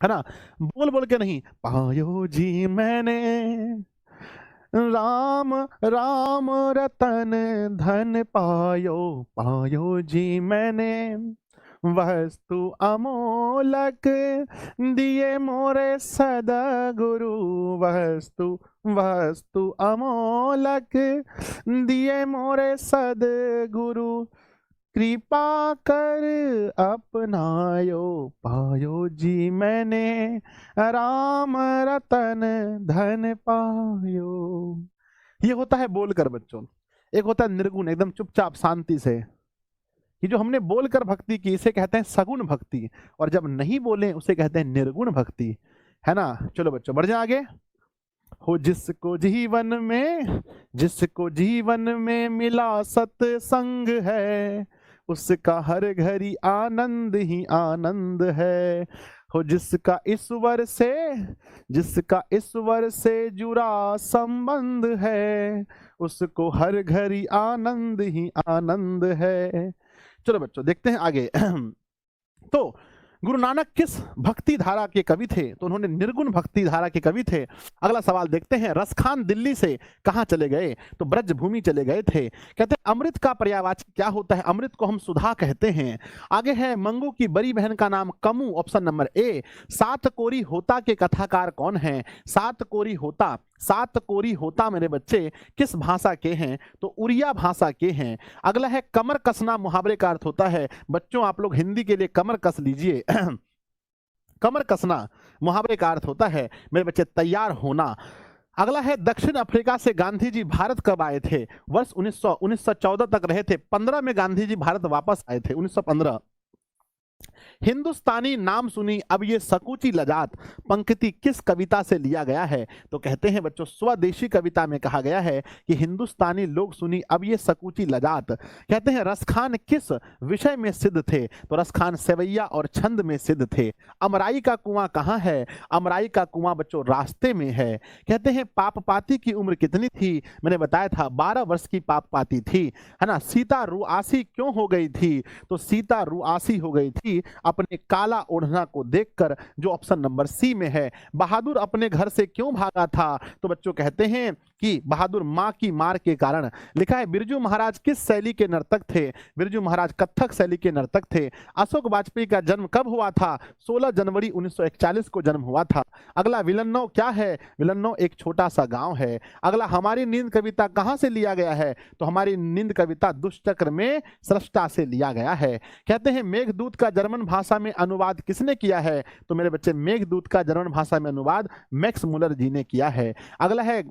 है ना, बोल बोल के नहीं। पायो जी मैंने राम राम रतन धन पायो, पायो जी मैंने वस्तु अमोलक दिए मोरे सदगुरु, वस्तु वस्तु अमोलक दिए मोरे सदगुरु, कृपा कर अपनायो, पायो जी मैंने राम रतन धन पायो। ये होता है बोलकर बच्चों। एक होता है निर्गुण, एकदम चुपचाप शांति से। ये जो हमने बोलकर भक्ति की इसे कहते हैं सगुण भक्ति, और जब नहीं बोले उसे कहते हैं निर्गुण भक्ति, है ना। चलो बच्चों बढ़ जाए आगे। हो जिसको जीवन में मिला सत्संग है, उसका हर घड़ी आनंद ही आनंद है। हो जिसका ईश्वर से जुड़ा संबंध है, उसको हर घड़ी आनंद ही आनंद है। चलो बच्चों देखते हैं आगे। तो गुरु नानक किस भक्ति धारा के कवि थे? तो उन्होंने निर्गुण भक्ति धारा के कवि थे। अगला सवाल देखते हैं। रसखान दिल्ली से कहां चले गए? तो ब्रजभूमि चले गए थे। कहते हैं अमृत का पर्यायवाची क्या होता है? अमृत को हम सुधा कहते हैं। आगे है मंगू की बड़ी बहन का नाम कमू, ऑप्शन नंबर ए। सात कोरी होता के कथाकार कौन है? सात कोरी होता मेरे बच्चे किस भाषा के हैं? तो उड़िया भाषा के हैं। अगला है कमर कसना मुहावरे का अर्थ होता है। बच्चों आप लोग हिंदी के लिए कमर कस लीजिए। कमर कसना मुहावरे का अर्थ होता है मेरे बच्चे तैयार होना। अगला है दक्षिण अफ्रीका से गांधी जी भारत कब आए थे? वर्ष 1914 तक रहे थे। 15 में गांधी जी भारत वापस आए थे, 1915। हिंदुस्तानी नाम सुनी अब ये सकुची लजात पंक्ति किस कविता से लिया गया है? तो कहते हैं बच्चों स्वदेशी कविता में कहा गया है कि हिंदुस्तानी लोग सुनी अब ये सकुची लजात। कहते हैं रसखान किस विषय में सिद्ध थे? तो रसखान सेवैया और छंद में सिद्ध थे। अमराई का कुआं कहाँ है? अमराई का कुआं बच्चों रास्ते में है। कहते हैं पापपाती की उम्र कितनी थी? मैंने बताया था 12 वर्ष की पापपाती थी, है ना। सीता रुआसी क्यों हो गई थी? तो सीता रुआसी हो गई थी अपने काला ओढ़ना को देखकर, जो ऑप्शन नंबर सी में है। बहादुर अपने घर से क्यों भागा था? तो बच्चों कहते हैं कि बहादुर मां की मार के कारण। लिखा है बिरजू महाराज किस शैली के नर्तक थे? बिरजू महाराज कथक शैली के नर्तक थे। अशोक वाजपेयी का जन्म कब हुआ था? 16 जनवरी 1941 को जन्म हुआ था। अगला विलन्नो क्या है? विलन्नो एक छोटा सा गांव है। अगला हमारी नींद कविता कहां से लिया गया है? तो हमारी नींद कविता दुष्चक्र में सृष्टा से लिया गया है। कहते हैं मेघदूत का जर्मन भाषा में अनुवाद किसने किया है? तो मेरे बच्चे मेघदूत का जर्मन भाषा में अनुवाद मैक्स मुलर जी ने किया है। अगला है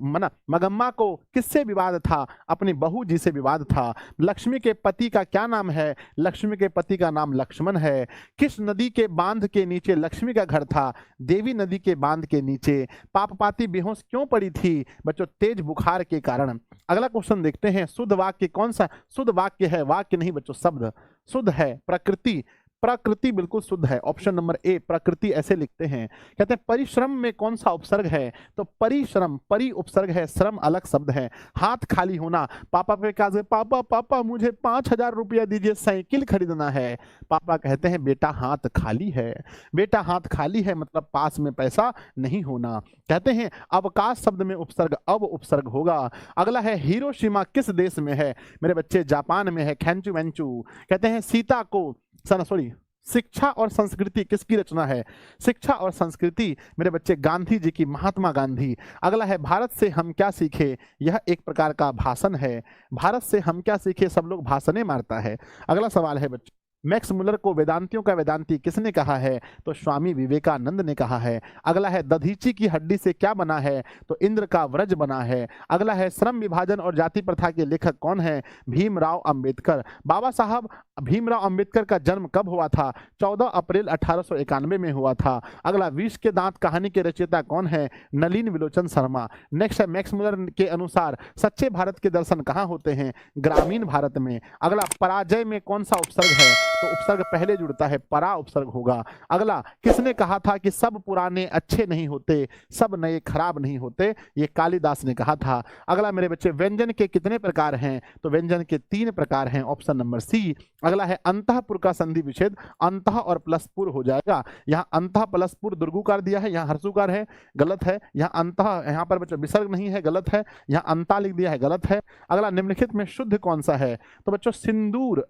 मगम्मा को किससे विवाद था? अपनी बहू जी से विवाद था। लक्ष्मी के पति का क्या नाम है? लक्ष्मी के पति का नाम लक्ष्मण है। किस नदी के बांध के नीचे लक्ष्मी का घर था? देवी नदी के बांध के नीचे। पापपाती बेहोश क्यों पड़ी थी? बच्चों तेज बुखार के कारण। अगला क्वेश्चन देखते हैं। शुद्ध वाक्य कौन सा? शुद्ध वाक्य है, वाक्य नहीं बच्चों, शब्द। शुद्ध है प्रकृति, प्रकृति बिल्कुल शुद्ध है, ऑप्शन नंबर ए प्रकृति ऐसे लिखते हैं। कहते हैं परिश्रम में कौन सा उपसर्ग है, तो परिश्रम, परि उपसर्ग है, श्रम अलग शब्द है। हाथ खाली होना, पापा पे कहा पापा पापा मुझे 5,000 रुपया दीजिए, साइकिल खरीदना है। पापा कहते हैं बेटा हाथ खाली है, बेटा हाथ खाली है मतलब पास में पैसा नहीं होना। कहते हैं अवकाश शब्द में उपसर्ग अब उपसर्ग होगा। अगला है हिरोशिमा किस देश में है, मेरे बच्चे जापान में है, खेंचू वेंचू। कहते हैं सीता को सॉरी शिक्षा और संस्कृति किसकी रचना है, शिक्षा और संस्कृति मेरे बच्चे गांधी जी की, महात्मा गांधी। अगला है भारत से हम क्या सीखे, यह एक प्रकार का भाषण है। भारत से हम क्या सीखे, सब लोग भाषणें मारता है। अगला सवाल है बच्चों, मैक्स मुलर को वेदांतियों का वेदांती किसने कहा है, तो स्वामी विवेकानंद ने कहा है। अगला है दधीची की हड्डी से क्या बना है, तो इंद्र का व्रज बना है। अगला है श्रम विभाजन और जाति प्रथा के लेखक कौन है, भीमराव अंबेडकर। बाबा साहब भीमराव अंबेडकर का जन्म कब हुआ था, 14 अप्रैल 1891 में हुआ था। अगला विष के दांत कहानी के रचयिता कौन है, नलिन विलोचन शर्मा। नेक्स्ट है मैक्स मुलर के अनुसार सच्चे भारत के दर्शन कहाँ होते हैं, ग्रामीण भारत में। अगला पराजय में कौन सा उपसर्ग है, तो उपसर्ग पहले जुड़ता है, परा उपसर्ग होगा। अगला किसने कहा था कि सब पुराने अच्छे नहीं होते, सब नए खराब नहीं होते, ये कालिदास ने कहा था। अगला मेरे बच्चे व्यंजन के कितने प्रकार हैं, तो व्यंजन के 3 प्रकार हैं, ऑप्शन नंबर सी। अगला है अंतःपुर का संधि विच्छेद, अंतः और प्लस पुर हो जाएगा। यहाँ अंतः प्लस पुर दुर्गुकार दिया है, यहाँ हर्षुकार है, गलत है। यहाँ अंतः, यहाँ पर बच्चों विसर्ग नहीं है, गलत है। यहाँ अंता लिख दिया है, गलत है। अगला निम्नलिखित में शुद्ध कौन सा है, तो बच्चों सिंदूर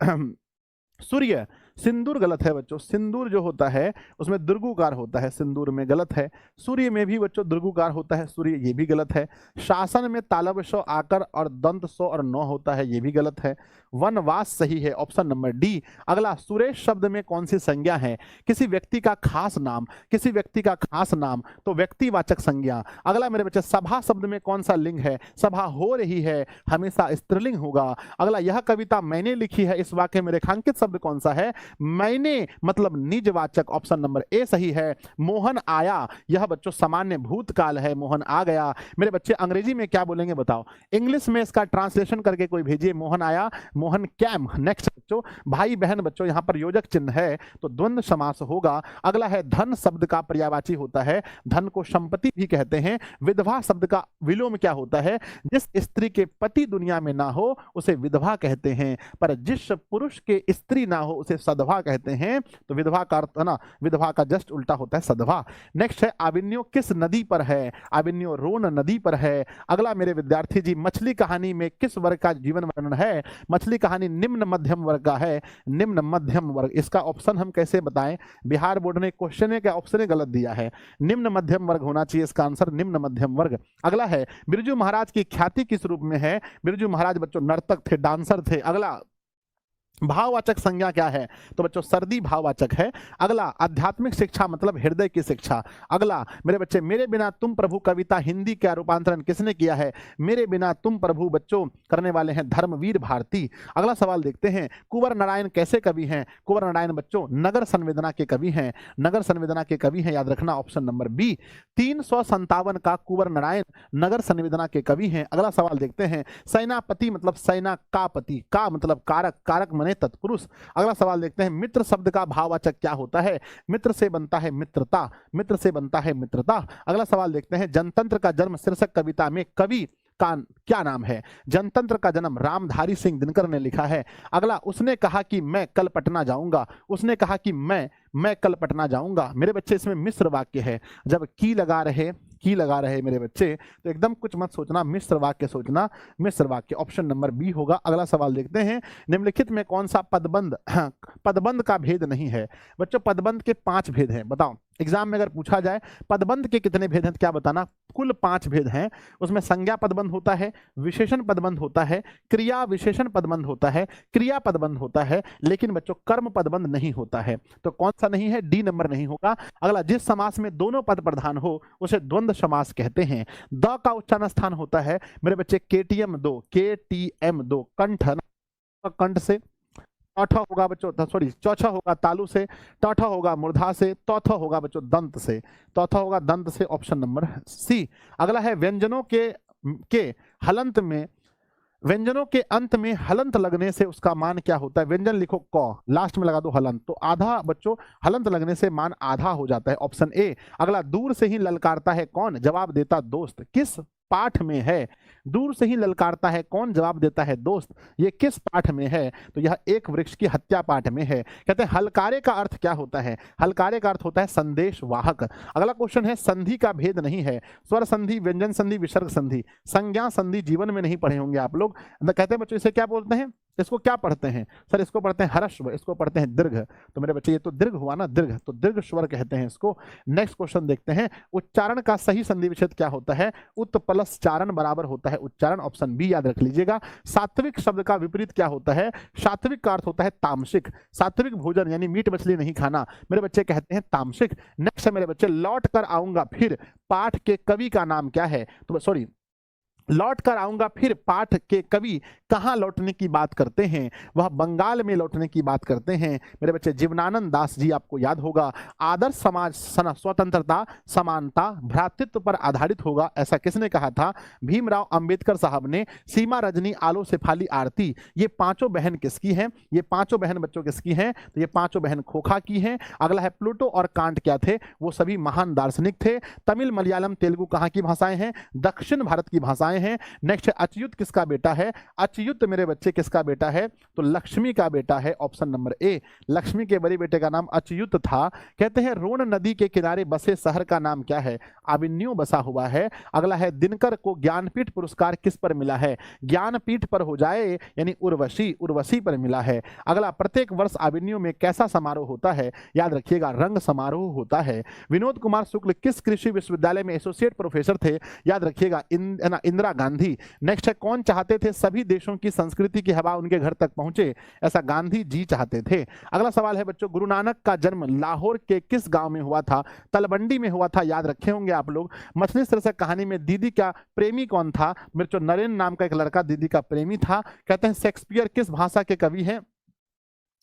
सूर्य, सिंदूर गलत है बच्चों। सिंदूर जो होता है उसमें दुर्गुकार होता है, सिंदूर में गलत है। सूर्य में भी बच्चों दुर्गुकार होता है, सूर्य, ये भी गलत है। शासन में तालब शो आकर और दंत सो और नौ होता है, ये भी गलत है। वनवास सही है, ऑप्शन नंबर डी। अगला सुरेश शब्द में कौन सी संज्ञा है, किसी व्यक्ति का खास नाम, किसी व्यक्ति का खास नाम, तो व्यक्तिवाचक संज्ञा। अगला मेरे बच्चे सभा शब्द में कौन सा लिंग है, सभा हो रही है, हमेशा स्त्रीलिंग होगा। अगला यह कविता मैंने लिखी है, इस वाक्य में रेखांकित शब्द कौन सा है, मैंने मतलब निजवाचक, ऑप्शन नंबर ए सही है। मोहन आया, यह बच्चों सामान्य भूतकाल है, मोहन आ गया। मेरे बच्चे अंग्रेजी में क्या बोलेंगे बताओ, इंग्लिश में इसका ट्रांसलेशन करके कोई भेजिए, मोहन आया, मोहन कैम। नेक्स्ट बच्चों भाई बहन, बच्चों यहां पर योजक चिन्ह है तो द्वंद्व समास होगा। अगला है धन शब्द का पर्यायवाची होता है, धन को संपत्ति भी कहते हैं। विधवा शब्द का विलोम क्या होता है, जिस स्त्री के पति दुनिया में ना हो उसे विधवा कहते हैं, पर जिस पुरुष के स्त्री ना हो उसे सधवा कहते हैं। तो विधवा का अर्थ है ना, विधवा का जस्ट उल्टा होता है सधवा। नेक्स्ट है आविन्यो किस नदी पर है, आविन्यो रोन नदी पर है। अगला मेरे विद्यार्थी जी मछली कहानी में किस वर्ग का जीवन वर्णन है, मछली कहानी निम्न मध्यम वर्ग का है, निम्न मध्यम वर्ग। इसका ऑप्शन हम कैसे बताएं, बिहार बोर्ड ने क्वेश्चन का ऑप्शन गलत दिया है, निम्न मध्यम वर्ग होना चाहिए, इसका आंसर निम्न मध्यम वर्ग। अगला है बिरजू महाराज की ख्याति किस रूप में है, बिरजू महाराज बच्चों नर्तक थे, डांसर थे। अगला भाववाचक संज्ञा क्या है, तो बच्चों सर्दी भाववाचक है। अगला आध्यात्मिक शिक्षा मतलब हृदय की शिक्षा। अगला मेरे बच्चे मेरे बिना तुम प्रभु कविता हिंदी का रूपांतरण किसने किया है, मेरे बिना तुम प्रभु बच्चों करने वाले हैं धर्मवीर भारती। अगला सवाल देखते हैं कुंवर नारायण कैसे कवि हैं, कुंवर नारायण बच्चों नगर संवेदना के कवि हैं, नगर संवेदना के कवि हैं, याद रखना ऑप्शन नंबर बी। 357 का कुंवर नारायण नगर संवेदना के कवि हैं। अगला सवाल देखते हैं सेनापति मतलब सेना का पति, का मतलब कारक, कारक माने तत्पुरुष। अगला सवाल देखते हैं मित्र शब्द का भाववाचक क्या होता है, मित्र से बनता है मित्रता, मित्र से बनता है मित्रता। अगला सवाल देखते हैं जनतंत्र का जन्म शीर्षक कविता में कवि का क्या नाम है, जनतंत्र का जन्म रामधारी सिंह दिनकर ने लिखा है। अगला उसने कहा कि मैं कल पटना जाऊंगा, उसने कहा कि मैं कल पटना जाऊंगा। मेरे बच्चे इसमें मिश्र वाक्य है, जब की लगा रहे मेरे बच्चे तो एकदम कुछ मत सोचना, मिश्र वाक्य सोचना, मिश्र वाक्य ऑप्शन नंबर बी होगा। अगला सवाल देखते हैं निम्नलिखित में कौन सा पदबंध पदबंध का भेद नहीं है। बच्चों पदबंध के 5 भेद हैं, बताओ एग्जाम में अगर पूछा जाए पदबंध के कितने भेद हैं क्या बताना, कुल 5 भेद हैं। उसमें संज्ञा पदबंध होता है, विशेषण पदबंध होता है, क्रिया विशेषण पदबंध होता है, क्रिया पदबंध होता है, लेकिन बच्चों कर्म पदबंध नहीं होता है। तो कौन सा नहीं है, डी नंबर नहीं होगा। अगला जिस समास में दोनों पद प्रधान हो उसे द्वंद्व समास कहते हैं। द का उच्चारण स्थान होता है मेरे बच्चे KTM 2 कंठ से, चौथा होगा बच्चों सॉरी चौथा होगा तालु से, चौथा होगा मूर्धा से, चौथा होगा बच्चों दंत से, चौथा होगा दंत से, ऑप्शन नंबर सी। अगला है व्यंजनों के हलंत में व्यंजनों के अंत में हलंत लगने से उसका मान क्या होता है? व्यंजन लिखो क, लास्ट में लगा दो हलंत, तो आधा बच्चों हलंत लगने से मान आधा हो जाता है, ऑप्शन ए। अगला, दूर से ही ललकारता है कौन? जवाब देता दोस्त। किस पाठ में है? दूर से ही ललकारता है कौन? जवाब देता है दोस्त। ये किस पाठ में है? तो यह एक वृक्ष की हत्या पाठ में है। कहते हैं हलकारे का अर्थ क्या होता है? हलकारे का अर्थ होता है संदेश वाहक। अगला क्वेश्चन है, संधि का भेद नहीं है। स्वर संधि, व्यंजन संधि, विसर्ग संधि, संज्ञा संधि जीवन में नहीं पढ़े होंगे आप लोग। कहते हैं बच्चों इसे क्या बोलते हैं? इसको क्या पढ़ते हैं सर? इसको पढ़ते हैं हर्षव, इसको पढ़ते हैं दीर्घ। तो मेरे बच्चे ये तो दीर्घ हुआ ना, दीर्घ, तो दीर्घ स्वर कहते हैं इसको। नेक्स्ट क्वेश्चन देखते हैं, उच्चारण का सही संधि विच्छेद क्या होता है? उत प्लस चारण बराबर होता है उच्चारण, ऑप्शन बी याद रख लीजिएगा। सात्विक शब्द का विपरीत क्या होता है? सात्विक का अर्थ होता है तामसिक। सात्विक भोजन यानी मीट मछली नहीं खाना मेरे बच्चे कहते हैं तामसिक। नेक्स्ट है मेरे बच्चे, लौट कर आऊंगा फिर पाठ के कवि का नाम क्या है? तो सॉरी, लौट कर आऊंगा फिर पाठ के कवि कहाँ लौटने की बात करते हैं? वह बंगाल में लौटने की बात करते हैं मेरे बच्चे। जीवनानंद दास जी आपको याद होगा। आदर्श समाज स्वतंत्रता, समानता, भ्रातृत्व पर आधारित होगा, ऐसा किसने कहा था? भीमराव अंबेडकर साहब ने। सीमा रजनी, आलो शेफाली, आरती, ये पांचों बहन किसकी हैं? ये पांचों बहन बच्चों किसकी हैं? तो ये पांचों बहन खोखा की हैं। अगला है, प्लूटो और कांट क्या थे? वो सभी महान दार्शनिक थे। तमिल, मलयालम, तेलुगु कहाँ की भाषाएं हैं? दक्षिण भारत की भाषाएं हैं। नेक्स्ट है, अच्युत किसका बेटा है? अच्युत मेरे बच्चे किसका बेटा है? तो लक्ष्मी का बेटा है, ऑप्शन नंबर ए। लक्ष्मी के बड़े बेटे का नाम अच्युत था। कहते हैं रोण नदी के किनारे बसे शहर का नाम क्या है? आबिन्यू बसा हुआ है। अगला है, दिनकर को ज्ञानपीठ पुरस्कार किस पर मिला है? ज्ञानपीठ पर हो जाए यानी उर्वशी, उर्वशी पर मिला है। अगला, प्रत्येक वर्ष आबिन्यू में कैसा समारोह होता है? याद रखिएगा, रंग समारोह होता है। विनोद कुमार शुक्ल किस कृषि विश्वविद्यालय में एसोसिएट प्रोफेसर थे? याद रखिएगा, इंदिरा गांधी। नेक्स्ट है, कौन चाहते थे सभी देशों की संस्कृति की हवा उनके घर तक पहुंचे? ऐसा गांधी जी चाहते थे। अगला सवाल है बच्चों, गुरु नानक का जन्म लाहौर के किस गांव में हुआ था? तलवंडी में हुआ था, याद रखे होंगे आप लोग। मछली शीर्षक कहानी में दीदी का प्रेमी कौन था? मेरे नरेन नाम का एक लड़का दीदी का प्रेमी था। कहते हैं शेक्सपियर किस भाषा के कवि हैं?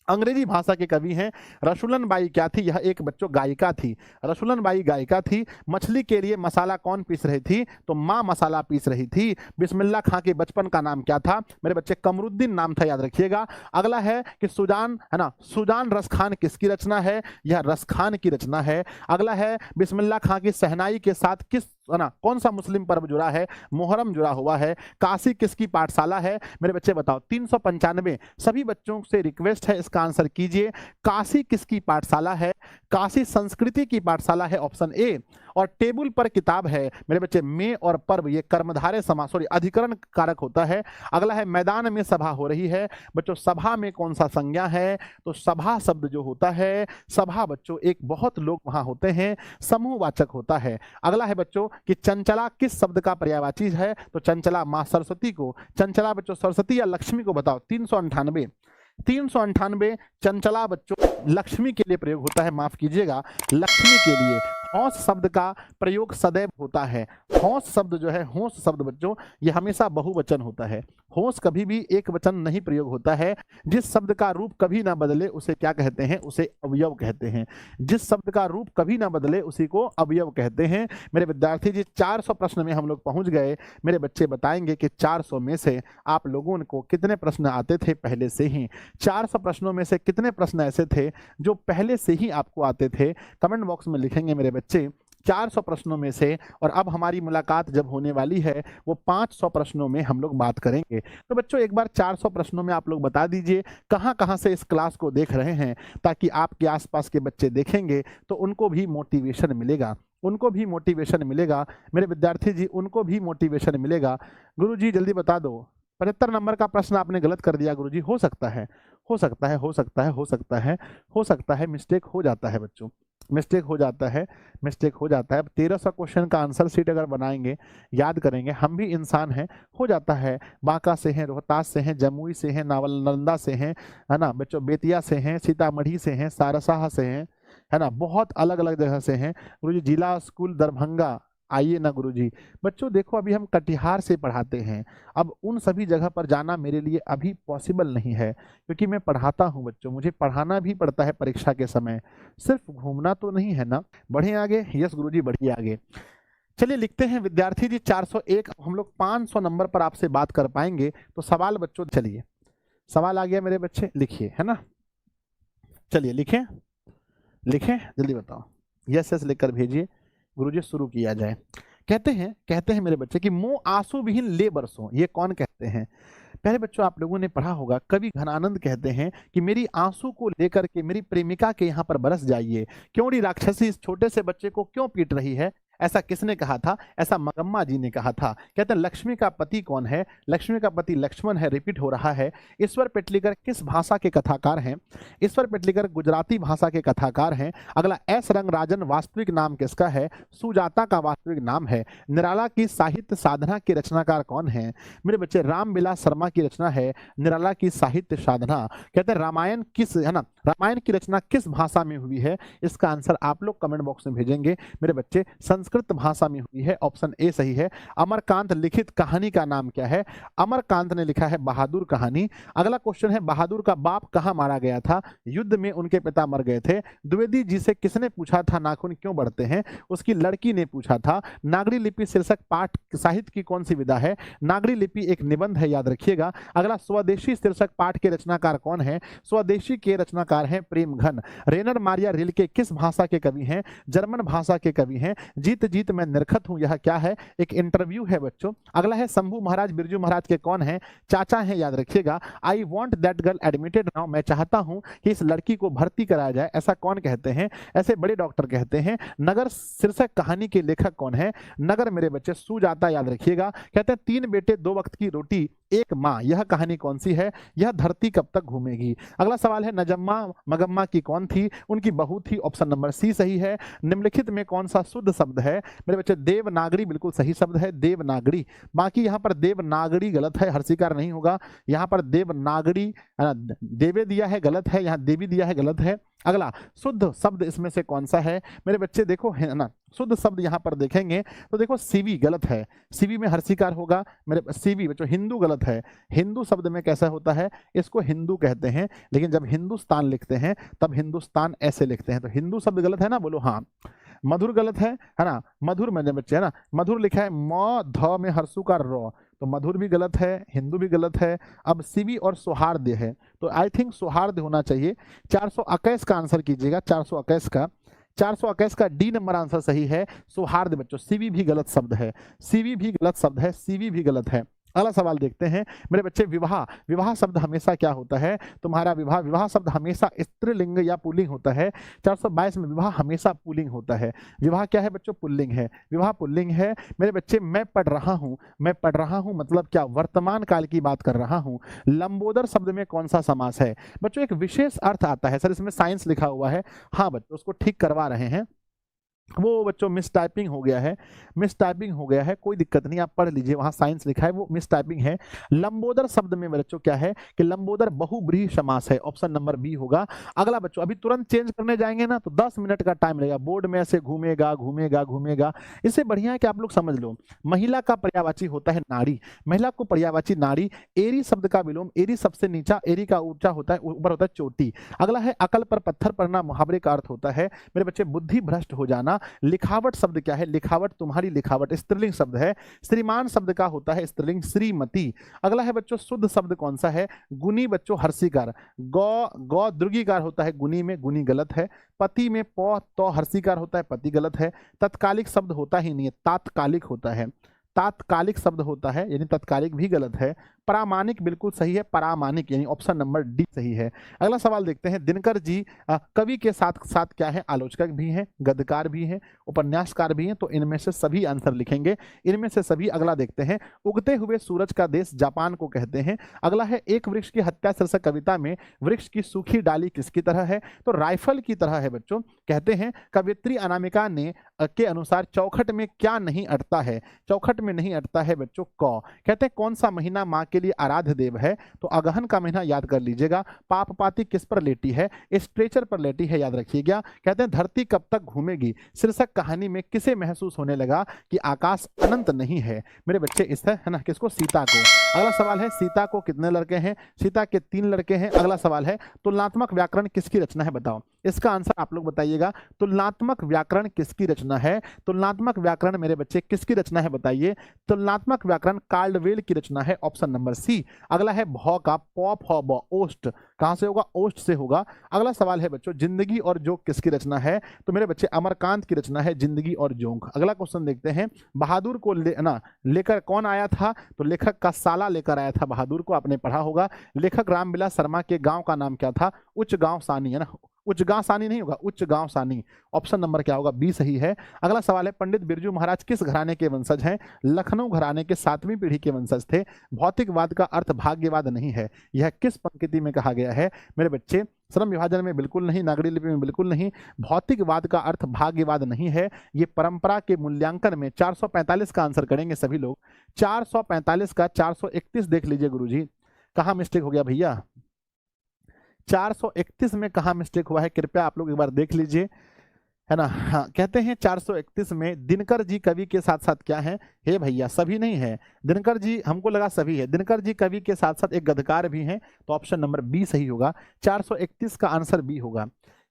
अंग्रेजी भाषा के कवि हैं। रसूलन बाई क्या थी? यह एक बच्चों गायिका थी। रसूलन बाई गायिका थी। मछली के लिए मसाला कौन पीस रही थी? तो माँ मसाला पीस रही थी। बिस्मिल्लाह खां के बचपन का नाम क्या था? मेरे बच्चे कमरुद्दीन नाम था, याद रखिएगा। अगला है कि सुजान है ना, सुजान रस खान किसकी रचना है? यह रस खान की रचना है। अगला है, बिस्मिल्लाह खां की शहनाई के साथ किस है ना कौन सा मुस्लिम पर्व जुड़ा है? मुहर्रम जुड़ा हुआ है। काशी किसकी पाठशाला है? मेरे बच्चे बताओ, 395 सभी बच्चों से रिक्वेस्ट है इसका आंसर कीजिए। काशी किसकी पाठशाला है? काशी संस्कृति की पाठशाला है, ऑप्शन ए। और टेबल पर किताब है मेरे बच्चे, में और पर्व ये कर्मधारय समास सॉरी अधिकरण कारक होता है। अगला है, मैदान में सभा हो रही है। बच्चों सभा में कौन सा संज्ञा है? तो सभा शब्द जो होता है, सभा बच्चों एक बहुत लोग वहां होते हैं, समूहवाचक होता है। अगला है बच्चों कि चंचला किस शब्द का पर्यायवाची है? तो चंचला मां सरस्वती को। चंचला बच्चों सरस्वती या लक्ष्मी को बताओ। 398 चंचला बच्चों लक्ष्मी के लिए प्रयोग होता है, माफ कीजिएगा, लक्ष्मी के लिए। होश शब्द का प्रयोग सदैव होता है। होश शब्द जो है, होश शब्द बच्चों ये हमेशा बहुवचन होता है। होश कभी भी एक वचन नहीं प्रयोग होता है। जिस शब्द का रूप कभी ना बदले उसे क्या कहते हैं? उसे अवयव कहते हैं। जिस शब्द का रूप कभी ना बदले उसी को अवयव कहते हैं। मेरे विद्यार्थी जी 400 प्रश्न में हम लोग पहुंच गए। मेरे बच्चे बताएंगे कि 400 में से आप लोगों को कितने प्रश्न आते थे पहले से ही? 400 प्रश्नों में से कितने प्रश्न ऐसे थे जो पहले से ही आपको आते थे? कमेंट बॉक्स में लिखेंगे मेरे बच्चे 400 प्रश्नों में से। और अब हमारी मुलाकात जब होने वाली है वो 500 प्रश्नों में हम लोग बात करेंगे। तो बच्चों एक बार 400 प्रश्नों में आप लोग बता दीजिए कहां कहां से इस क्लास को देख रहे हैं, ताकि आपके आसपास के बच्चे देखेंगे तो उनको भी मोटिवेशन मिलेगा, उनको भी मोटिवेशन मिलेगा। मेरे विद्यार्थी जी उनको भी मोटिवेशन मिलेगा। गुरु जी जल्दी बता दो, 75 नंबर का प्रश्न आपने गलत कर दिया गुरु जी। हो सकता है, हो सकता है, हो सकता है, हो सकता है, हो सकता है, मिस्टेक हो जाता है बच्चों, मिस्टेक हो जाता है, मिस्टेक हो जाता है। 1300 क्वेश्चन का आंसर शीट अगर बनाएंगे, याद करेंगे, हम भी इंसान हैं, हो जाता है। बांका से हैं, रोहतास से हैं, जमुई से हैं, नालंदा से हैं, है ना बच्चों, बेतिया से हैं, सीतामढ़ी से हैं, सारसाहा से हैं, है ना, बहुत अलग अलग जगह से हैं। गुरुजी जिला स्कूल दरभंगा आइए ना गुरुजी। बच्चों देखो अभी हम कटिहार से पढ़ाते हैं, अब उन सभी जगह पर जाना मेरे लिए अभी पॉसिबल नहीं है, क्योंकि मैं पढ़ाता हूं बच्चों, मुझे पढ़ाना भी पड़ता है परीक्षा के समय, सिर्फ घूमना तो नहीं है ना। बढ़े आगे, यस गुरुजी बढ़िए आगे। चलिए लिखते हैं विद्यार्थी जी 401। हम लोग 500 नंबर पर आपसे बात कर पाएंगे। तो सवाल बच्चों, चलिए सवाल आ गया मेरे बच्चे, लिखिए, है ना। चलिए लिखें, लिखें जल्दी बताओ, यस यस लिखकर भेजिए, गुरुजी शुरू किया जाए। कहते हैं मेरे बच्चे कि मुंह आंसू विहीन ले बरसों, ये कौन कहते हैं? पहले बच्चों आप लोगों ने पढ़ा होगा, कवि घनानंद कहते हैं कि मेरी आंसू को लेकर के मेरी प्रेमिका के यहाँ पर बरस जाइए, क्यों राक्षसी इस छोटे से बच्चे को क्यों पीट रही है? ऐसा किसने कहा था? ऐसा मगम्मा जी ने कहा था। कहते हैं लक्ष्मी का पति कौन है? लक्ष्मी का पति लक्ष्मण है। रिपीट हो रहा है। ईश्वर पेटलीकर किस भाषा के कथाकार हैं? ईश्वर पेटलीकर गुजराती भाषा के कथाकार हैं। अगला, एस रंगराजन वास्तविक नाम किसका है? सुजाता का वास्तविक नाम है। निराला की साहित्य साधना के रचनाकार कौन है? मेरे बच्चे रामविलास शर्मा की रचना है निराला की साहित्य साधना। कहते हैं रामायण किस, है ना, रामायण की रचना किस भाषा में हुई है? इसका आंसर आप लोग कमेंट बॉक्स में भेजेंगे मेरे बच्चे। संस्कृत भाषा में हुई है, ऑप्शन ए सही है। अमरकांत लिखित कहानी का नाम क्या है? अमरकांत ने लिखा है बहादुर कहानी। अगला क्वेश्चन है, बहादुर का बाप कहां मारा गया था? युद्ध में उनके पिता मर गए थे। द्विवेदी जी से किसने पूछा था नाखून क्यों बढ़ते हैं? उसकी लड़की ने पूछा था। नागरी लिपि शीर्षक पाठ साहित्य की कौन सी विधा है? नागरी लिपि एक निबंध है, याद रखिएगा। अगला, स्वदेशी शीर्षक पाठ के रचनाकार कौन है? स्वदेशी के रचनाकार हैं प्रेमघन। रेनर मारिया रिल्के किस भाषा के कवि हैं? जर्मन भाषा के कवि हैं। जीत जीत मैं निरखत हूं, यह क्या है? एक इंटरव्यू है बच्चों। अगला है, शंभू महाराज बिरजू महाराज के कौन है? चाचा हैं, याद रखिएगा। I want that girl admitted now, मैं चाहता हूं कि इस लड़की को भर्ती कराया जाए, ऐसा कौन कहते हैं? ऐसे बड़े डॉक्टर कहते हैं। नगर शीर्षक कहानी के लेखक कौन है? नगर मेरे बच्चे सुजाता, याद रखिएगा। कहते हैं 3 बेटे 2 वक्त की रोटी 1 माँ, यह कहानी कौन सी है? यह धरती कब तक घूमेगी। अगला सवाल है, नजम्मा मगम्मा की कौन थी? उनकी बहू थी, ऑप्शन नंबर सी सही है। निम्नलिखित में कौन सा शुद्ध शब्द है? मेरे बच्चे देवनागरी बिल्कुल सही शब्द है, देवनागरी। बाकी यहाँ पर देवनागरी गलत है, हर्षिकार नहीं होगा। यहाँ पर देवनागरी, देवे दिया है गलत है, यहाँ देवी दिया है गलत है। अगला, शुद्ध शब्द इसमें से कौन सा है? मेरे बच्चे देखो, है ना, शुद्ध शब्द यहाँ पर देखेंगे तो देखो सीवी गलत है, सीवी में हर्षिकार होगा। मेरे सीवी बच्चों हिंदू गलत है। हिंदू शब्द में कैसा होता है? इसको हिंदू कहते हैं, लेकिन जब हिंदुस्तान लिखते हैं तब हिंदुस्तान ऐसे लिखते हैं, तो हिंदू शब्द गलत है ना, बोलो हाँ। मधुर गलत है ना, मधुर मेरे बच्चे, है ना, मधुर लिखा है म ध में हर्षु का र, तो मधुर भी गलत है, हिंदू भी गलत है। अब सीवी और सौहार्द है, तो आई थिंक सौहार्द होना चाहिए। 421 का आंसर कीजिएगा, 421 का, 421 का डी नंबर आंसर सही है, सौहार्द बच्चों। सीवी भी गलत शब्द है, सीवी भी गलत शब्द है, सीवी भी गलत है। अगला सवाल देखते हैं मेरे बच्चे, विवाह, विवाह शब्द हमेशा क्या होता है? तुम्हारा विवाह, विवाह शब्द हमेशा स्त्रीलिंग या पुल्लिंग होता है। 422 में विवाह हमेशा पुल्लिंग होता है। विवाह क्या है बच्चों? पुल्लिंग है, विवाह पुल्लिंग है। मेरे बच्चे, मैं पढ़ रहा हूं, मैं पढ़ रहा हूं मतलब क्या? वर्तमान काल की बात कर रहा हूं। लंबोदर शब्द में कौन सा समास है? बच्चों एक विशेष अर्थ आता है, सर इसमें साइंस लिखा हुआ है। हाँ बच्चों, उसको ठीक करवा रहे हैं, वो बच्चों मिस टाइपिंग हो गया है, मिस टाइपिंग हो गया है, कोई दिक्कत नहीं, आप पढ़ लीजिए, वहां साइंस लिखा है, वो मिस टाइपिंग है। लंबोदर शब्द में बच्चों क्या है कि लंबोदर बहुब्रीहि समास है, ऑप्शन नंबर बी होगा। अगला बच्चों, अभी तुरंत चेंज करने जाएंगे ना तो 10 मिनट का टाइम लगेगा, बोर्ड में ऐसे घूमेगा घूमेगा घूमेगा। इससे बढ़िया है कि आप लोग समझ लो, महिला का पर्यायवाची होता है नारी, महिला को पर्यायवाची नारी। एरी शब्द का विलोम, एरी सबसे नीचा, एरी का ऊंचा होता है, ऊपर होता है चोटी। अगला है, अकल पर पत्थर पड़ना, मुहावरे का अर्थ होता है मेरे बच्चे बुद्धि भ्रष्ट हो जाना। लिखावट शब्द क्या है? लिखावट, तुम्हारी लिखावट, स्त्रीलिंग शब्द है। श्रीमान शब्द का होता है स्त्रीलिंग श्रीमती। अगला है बच्चों, शुद्ध शब्द कौन सा है? गुनी बच्चों हर्षिकार, गौ गौ दीर्घिकार होता है गुनी में, गुनी गलत है। पति में प तो हर्षिकार होता है, पति गलत है। तत्कालिक शब्द होता ही नहीं है, तात्कालिक होता है, तात्कालिक शब्द होता है, यानी तत्कालिक भी गलत है। प्रामाणिक बिल्कुल सही है, परामाणिक, यानी ऑप्शन नंबर डी सही है। अगला सवाल देखते हैं, दिनकर जी कवि के साथ साथ क्या है? आलोचक भी हैं, गद्यकार भी हैं, उपन्यासकार भी हैं, तो इनमें से सभी आंसर लिखेंगे, इनमें से सभी। अगला देखते हैं, उगते हुए सूरज का देश जापान को कहते हैं। अगला है, एक वृक्ष की हत्या शीर्षक कविता में वृक्ष की सूखी डाली किसकी तरह है? तो राइफल की तरह है बच्चों। कहते हैं कवियत्री अनामिका ने के अनुसार चौखट में क्या नहीं अटता है? चौखट में नहीं अटता है बच्चों क। कहते हैं कौन सा महीना माँ के के लिए आराध्य देव है तो अगहन का महीना याद कर लीजिएगा। पाप पाती किस पर लेटी है, स्ट्रेचर पर लेटी है, याद रखिएगा। कहते हैं धरती कब तक घूमेगी, शीर्षक कहानी में किसे महसूस होने लगा कि आकाश अनंत नहीं है। मेरे बच्चे इस है ना, किसको, सीता को। अगला सवाल है सीता को कितने लड़के हैं, सीता के 3 लड़के हैं। अगला सवाल है तुलनात्मक व्याकरण किसकी रचना है, बताओ। इसका आंसर आप लोग बताइएगा, तुलनात्मक व्याकरण किसकी रचना है। तुलनात्मक व्याकरण मेरे बच्चे किसकी रचना है बताइए। तुलनात्मक व्याकरण कार्लवेल की रचना है, ऑप्शन नंबर सी। अगला है भौ का पॉप हौ ब ओस्ट, कहां से होगा, ओस्ट से होगा। अगला सवाल है बच्चों जिंदगी और जोंक किसकी रचना है, तो मेरे बच्चे अमरकांत की रचना है जिंदगी और जोंक। अगला क्वेश्चन देखते हैं, बहादुर को लेकर कौन आया था, तो लेखक का साला लेकर आया था बहादुर को, आपने पढ़ा होगा। लेखक रामविलास शर्मा के गांव का नाम क्या था, उच्च गांव सानी, है ना, उच्च गांव सानी नहीं होगा, उच्च गांव सानी। ऑप्शन नंबर क्या होगा, बी सही है। अगला सवाल है पंडित बिरजू महाराज किस घराने के वंशज हैं, लखनऊ घराने के 7वीं पीढ़ी के वंशज थे। भौतिकवाद का अर्थ भाग्यवाद नहीं है, यह किस पंक्ति में कहा गया है, मेरे बच्चे श्रम विभाजन में बिल्कुल नहीं, नागरी लिपि में बिल्कुल नहीं। भौतिकवाद का अर्थ भाग्यवाद नहीं है, ये परंपरा के मूल्यांकन में 445 का आंसर करेंगे सभी लोग। 445 का 431 देख लीजिए गुरुजी, कहाँ मिस्टेक हो गया भैया, 431 में कहा मिस्टेक हुआ है, कृपया आप लोग एक बार देख लीजिए, है ना। हाँ, कहते हैं 431 में दिनकर जी कवि के साथ साथ क्या है, हे भैया सभी नहीं है, दिनकर जी हमको लगा सभी है, दिनकर जी कवि के साथ साथ एक गद्यकार भी हैं, तो ऑप्शन नंबर बी सही होगा। 431 का आंसर बी होगा,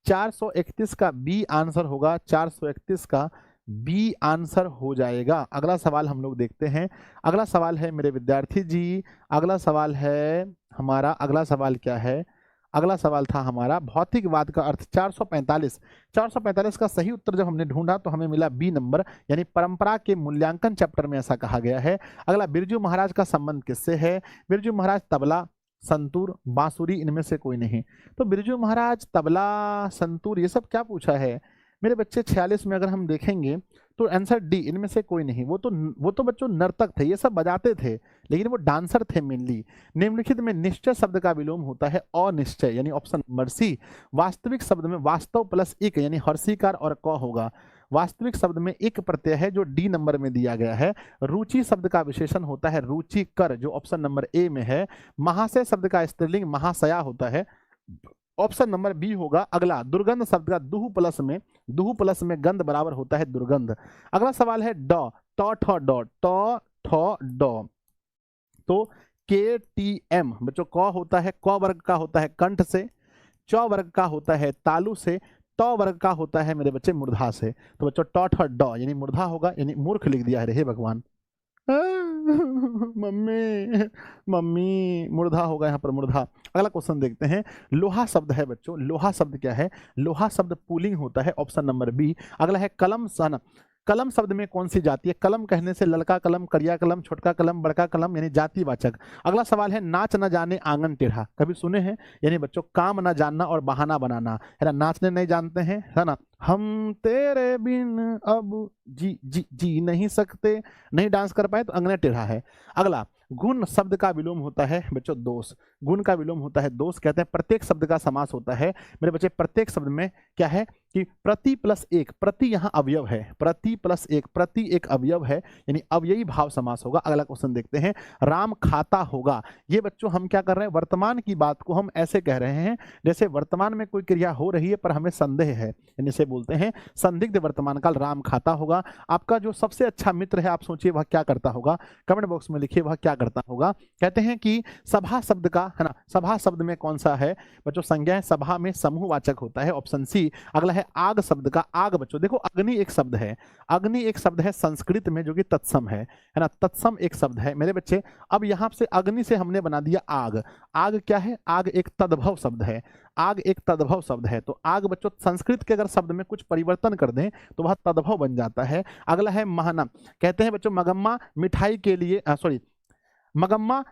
431 का बी आंसर होगा, 431 का बी आंसर हो जाएगा। अगला सवाल हम लोग देखते हैं, अगला सवाल है मेरे विद्यार्थी जी, अगला सवाल है हमारा, अगला सवाल क्या है, अगला सवाल था हमारा भौतिकवाद का अर्थ। 445 का सही उत्तर जब हमने ढूंढा तो हमें मिला बी नंबर, यानी परंपरा के मूल्यांकन चैप्टर में ऐसा कहा गया है। अगला बिरजू महाराज का संबंध किससे है, बिरजू महाराज तबला, संतूर, बांसुरी, इनमें से कोई नहीं। तो बिरजू महाराज तबला, संतूर, ये सब क्या पूछा है मेरे बच्चे। 46 में अगर हम देखेंगे तो आंसर डी, इनमें से कोई नहीं। वो तो बच्चों नर्तक थे, ये सब बजाते थे, लेकिन वो डांसर थे मेनली। निम्नलिखित में निश्चय शब्द का विलोम होता है अनिश्चय, यानी ऑप्शन नंबर सी। वास्तविक शब्द में वास्तव प्लस इक, यानी हर्षिकार और क होगा। वास्तविक शब्द में एक प्रत्यय है जो डी नंबर में दिया गया है। रुचि शब्द का विशेषण होता है रुचिकर, जो ऑप्शन नंबर ए में है। महाशय शब्द का स्त्रीलिंग महाशया होता है, ऑप्शन नंबर बी होगा। अगला दुर्गंध शब्द का दुहु प्लस में गंध बराबर होता है दुर्गंध। अगला सवाल है ड, ट ठ ड, तो के टी एम बच्चों क होता है, क वर्ग का होता है कंठ से, च वर्ग का होता है तालु से, ट वर्ग का होता है मेरे बच्चे मूर्धा से। तो बच्चों ट ठ ड यानी मूर्धा होगा, यानी मूर्ख लिख दिया है रे, हे भगवान। मम्मी मम्मी, मूर्धा होगा यहाँ पर, मूर्धा। अगला क्वेश्चन देखते हैं, लोहा शब्द है बच्चों, लोहा शब्द क्या है, लोहा शब्द पुल्लिंग होता है, ऑप्शन नंबर बी। अगला है कलम सन, कलम शब्द में कौन सी जाति है, कलम कहने से ललका कलम, करिया कलम, छोटका कलम, बड़का कलम, यानी जातिवाचक। अगला सवाल है नाच न जाने आंगन टेढ़ा, कभी सुने हैं, यानी बच्चों काम न जानना और बहाना बनाना, है ना, नाचने नहीं जानते हैं, है ना, हम तेरे बिन अब जी नहीं सकते, नहीं डांस कर पाए तो अंगने टेढ़ा है। अगला गुण शब्द का विलोम होता है बच्चों दोष, गुण का विलोम होता है दोष। कहते हैं प्रत्येक शब्द का समास होता है मेरे बच्चे, प्रत्येक शब्द में क्या है कि प्रति प्लस एक, प्रति यहाँ अवयव है, प्रति प्लस एक, प्रति एक अवयव है, यानी अवयवी भाव समास होगा। अगला क्वेश्चन देखते हैं, राम खाता होगा, ये बच्चों हम क्या कर रहे हैं, वर्तमान की बात को हम ऐसे कह रहे हैं जैसे वर्तमान में कोई क्रिया हो रही है पर हमें संदेह है, यानी इसे बोलते हैं संदिग्ध वर्तमान काल। राम खाता होगा। आपका जो सबसे अच्छा मित्र है आप सोचिए वह क्या करता होगा, कमेंट बॉक्स में लिखिए वह क्या करता होगा। कहते हैं कि सभा शब्द का, है ना, सभा शब्द में कौन सा है बच्चों, संज्ञा है, सभा में समूहवाचक होता है, ऑप्शन सी। अगला है आग शब्द का, आग बच्चों देखो अग्नि एक शब्द है, अग्नि एक शब्द है संस्कृत में जो कि तत्सम है ना, तत्सम एक शब्द है मेरे बच्चे। अब यहां से अग्नि से हमने बना दिया आग, आग क्या है, आग एक तद्भव शब्द है, आग एक तद्भव शब्द है। तो आग बच्चों संस्कृत के अगर शब्द में कुछ परिवर्तन कर दें तो वह तद्भव बन जाता है। अगला है महना, कहते हैं बच्चों मगम्मा मिठाई के लिए, सॉरी मगम्मा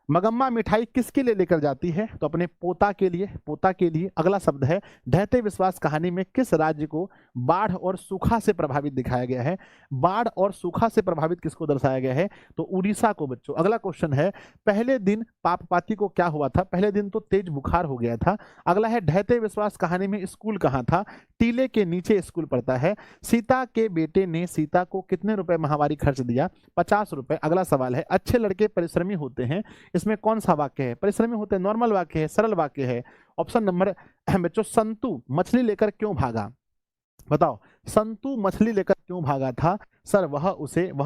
मगम्मा मिठाई किसके लिए लेकर जाती है? तो अपने पोता के लिए, पोता के लिए। अगला शब्द है ढहते विश्वास कहानी में किस राज्य को बाढ़ और सूखा से प्रभावित दिखाया गया है? बाढ़ और सूखा से प्रभावित किसको दर्शाया गया है? तो उड़ीसा को बच्चों। अगला क्वेश्चन है पहले दिन पापपाती को क्या हुआ था? पहले दिन तो तेज बुखार हो गया था। अगला है ढहते विश्वास कहानी में स्कूल कहाँ था? टीले के नीचे स्कूल पड़ता है। सीता के बेटे ने सीता को कितने रुपए माहवारी खर्च दिया? 50 रुपए। अगला सवाल है अच्छे लड़के परिश्रमी होते हैं, इसमें कौन सा वाक्य है? परिश्रमी होते हैं, नॉर्मल वाक्य है, सरल वाक्य है। ऑप्शन नंबर बच्चों संतु मछली लेकर क्यों भागा? बताओ संतु मछली लेकर क्यों भागा था? सर वह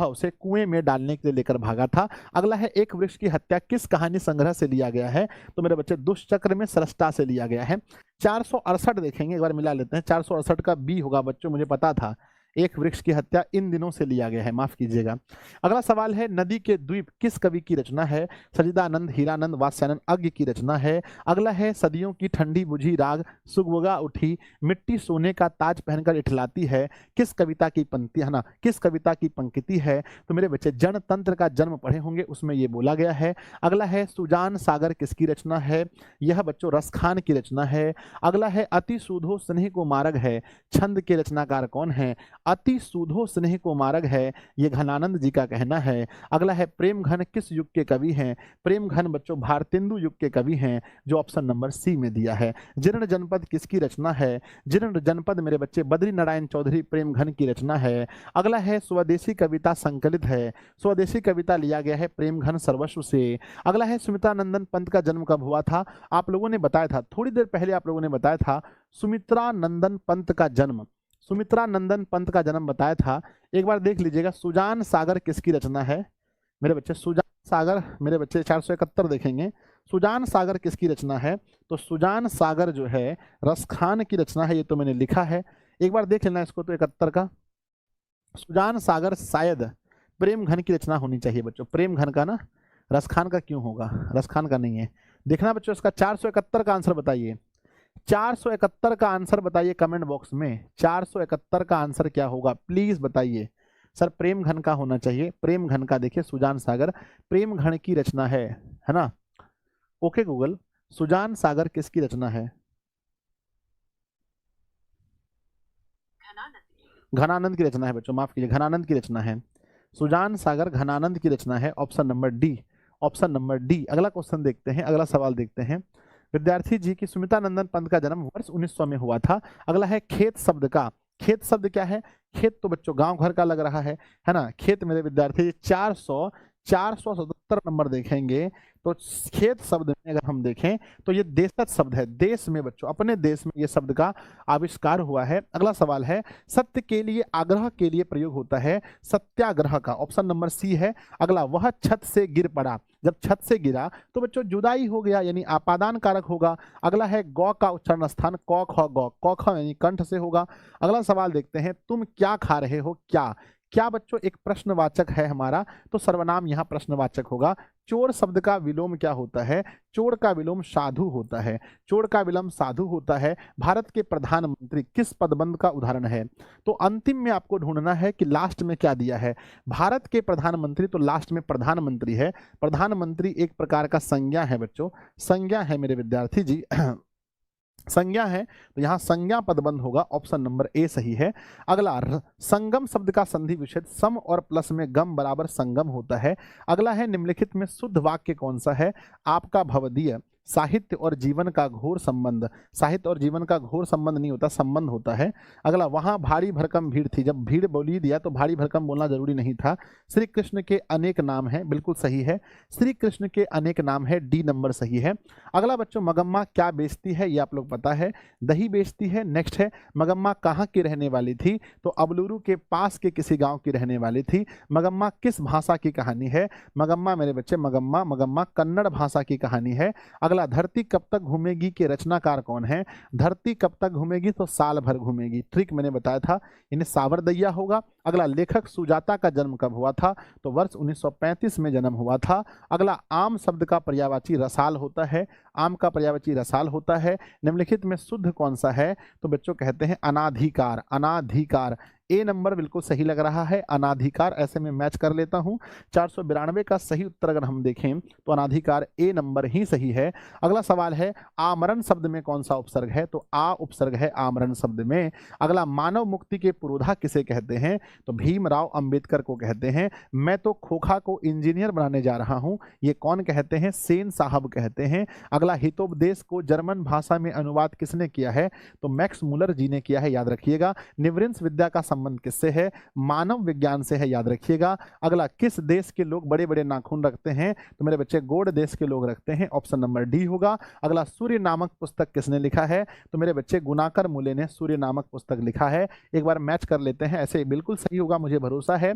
उसे कुएं में डालने के लिए लेकर भागा था। अगला है एक वृक्ष की हत्या किस कहानी संग्रह से लिया गया है? तो मेरे बच्चे दुष्चक्र में सृष्टा से लिया गया है। 468 देखेंगे, एक बार मिला लेते हैं। 468 का बी होगा बच्चों, मुझे पता था। एक वृक्ष की हत्या इन दिनों से लिया गया है, माफ कीजिएगा। अगला सवाल है नदी के द्वीप किस कवि की रचना है? सचिदानंद, हीरानंद, वात्स्यानंद, अज्ञ की रचना है। अगला है सदियों की ठंडी बुझी राग सुगबुगा उठी मिट्टी सोने का ताज पहनकर इठलाती है किस कविता की पंक्ति है ना, किस कविता की पंक्ति है? तो मेरे बच्चे जनतंत्र का जन्म पढ़े होंगे, उसमें ये बोला गया है। अगला है सुजान सागर किसकी रचना है? यह बच्चों रसखान की रचना है। अगला है अति सूधो स्नेह को मार्ग है, छंद के रचनाकार कौन है? अति सूधो स्नेह को मार्ग है, ये घनानंद जी का कहना है। अगला है प्रेम घन किस युग के कवि हैं? प्रेम घन बच्चों भारतेंदु युग के कवि हैं, जो ऑप्शन नंबर सी में दिया है। जीर्ण जनपद किसकी रचना है? जीर्ण जनपद मेरे बच्चे बद्री नारायण चौधरी प्रेम घन की रचना है। अगला है स्वदेशी कविता संकलित है, स्वदेशी कविता लिया गया है प्रेम घन सर्वस्व से। अगला है सुमित्रा नंदन पंत का जन्म कब हुआ था? आप लोगों ने बताया था, थोड़ी देर पहले आप लोगों ने बताया था सुमित्रा नंदन पंत का जन्म, सुमित्रा नंदन पंत का जन्म बताया था। एक बार देख लीजिएगा सुजान सागर किसकी रचना है? मेरे बच्चे सुजान सागर मेरे बच्चे 471 देखेंगे, सुजान सागर किसकी रचना है? तो सुजान सागर जो है रसखान की रचना है, ये तो मैंने लिखा है, एक बार देख लेना इसको। तो 71 का सुजान सागर शायद प्रेम घन की रचना होनी चाहिए बच्चों, प्रेम घन का ना, रसखान का क्यों होगा? रसखान का नहीं है। देखना बच्चों इसका 471 का आंसर बताइए, 471 का आंसर बताइए कमेंट बॉक्स में। 471 का आंसर क्या होगा प्लीज बताइए। सर प्रेम घन का होना चाहिए, प्रेम घन का। देखिए सुजान सागर प्रेम घन की रचना है ना? ओके गूगल, सुजान सागर किसकी रचना है? घनानंद की रचना है बच्चों, माफ कीजिए, घनानंद की रचना है। सुजान सागर घनानंद की रचना है, option number D, option number D. अगला क्वेश्चन देखते हैं, अगला सवाल देखते हैं। विद्यार्थी जी की सुमित्रा नंदन पंत का जन्म वर्ष 1900 में हुआ था। अगला है खेत शब्द का, खेत शब्द क्या है? खेत तो बच्चों गांव घर का लग रहा है ना? खेत मेरे विद्यार्थी 477 नंबर देखेंगे तो खेत शब्द में अगर हम देखें तो ये देशज शब्द है, देश में बच्चों, अपने देश में ये शब्द का आविष्कार हुआ है। अगला सवाल है सत्य के लिए आग्रह के लिए प्रयोग होता है सत्याग्रह का, ऑप्शन नंबर सी है। अगला वह छत से गिर पड़ा, जब छत से गिरा तो बच्चों जुदाई हो गया यानी आपादान कारक होगा। अगला है गौ का उच्चारण स्थान कौ ख गौ, कौ ख यानी कंठ से होगा। अगला सवाल देखते हैं तुम क्या खा रहे हो? क्या, क्या बच्चों एक प्रश्नवाचक है हमारा, तो सर्वनाम यहाँ प्रश्नवाचक होगा। चोर शब्द का विलोम क्या होता है? चोर का विलोम साधु होता है, चोर का विलोम साधु होता है। भारत के प्रधानमंत्री किस पदबंध का उदाहरण है? तो अंतिम में आपको ढूंढना है कि लास्ट में क्या दिया है। भारत के प्रधानमंत्री तो लास्ट में प्रधानमंत्री है, प्रधानमंत्री एक प्रकार का संज्ञा है बच्चों, संज्ञा है मेरे विद्यार्थी जी संज्ञा है, तो यहाँ संज्ञा पदबंध होगा, ऑप्शन नंबर ए सही है। अगला संगम शब्द का संधि विच्छेद सम और प्लस में गम बराबर संगम होता है। अगला है निम्नलिखित में शुद्ध वाक्य कौन सा है? आपका भवदीय साहित्य और जीवन का घोर संबंध, साहित्य और जीवन का घोर संबंध नहीं होता, संबंध होता है। अगला वहां भारी भरकम भीड़ थी, जब भीड़ बोली दिया तो भारी भरकम बोलना जरूरी नहीं था। श्री कृष्ण के अनेक नाम हैं, बिल्कुल सही है, श्री कृष्ण के अनेक नाम है, डी नंबर सही है। अगला बच्चों मगम्मा क्या बेचती है? ये आप लोग पता है, दही बेचती है। नेक्स्ट है मगम्मा कहाँ की रहने वाली थी? तो अबलूरू के पास के किसी गाँव की रहने वाली थी। मगम्मा किस भाषा की कहानी है? मगम्मा मेरे बच्चे मगम्मा कन्नड़ भाषा की कहानी है। अगला धरती कब तक घूमेगी के रचनाकार कौन है? धरती कब तक घूमेगी तो साल भर घूमेगी, ट्रिक मैंने बताया था, इन्हें सावरदैया होगा। अगला लेखक सुजाता का जन्म कब हुआ था? तो वर्ष 1935 में जन्म हुआ था। अगला आम शब्द का पर्यायवाची रसाल होता है, आम का पर्यायवाची रसाल होता है। निम्नलिखित में शुद्ध कौन सा है? तो बच्चों कहते हैं अनाधिकार, अनाधिकार ए नंबर बिल्कुल सही लग रहा है। अनाधिकार ऐसे में मैच कर लेता हूं। 492 का सही उत्तर अगर हम देखें तो अनाधिकार ए नंबर ही सही है। अगला सवाल है आमरण शब्द में कौन सा उपसर्ग है, तो आ उपसर्ग है आमरण शब्द में। अगला मानव मुक्ति के पुरोधा किसे कहते हैं, तो भीमराव अंबेडकर को कहते हैं। मैं तो खोखा को इंजीनियर बनाने जा रहा हूं, ये कौन कहते हैं, सेन साहब कहते हैं। अगला हितोपदेश को जर्मन भाषा में अनुवाद किसने किया है, तो मैक्स मुलर जी ने किया है, याद रखिएगा। निवृंस विद्या का संबंध किससे है, मानव विज्ञान से है, याद रखिएगा। अगला किस देश के लोग बड़े बड़े नाखून रखते हैं, तो मेरे बच्चे गोड देश के लोग रखते हैं, ऑप्शन नंबर डी होगा। अगला सूर्य नामक पुस्तक किसने लिखा है, तो मेरे बच्चे गुनाकर मूले ने सूर्य नामक पुस्तक लिखा है। एक बार मैच कर लेते हैं, ऐसे बिल्कुल सही होगा मुझे भरोसा है।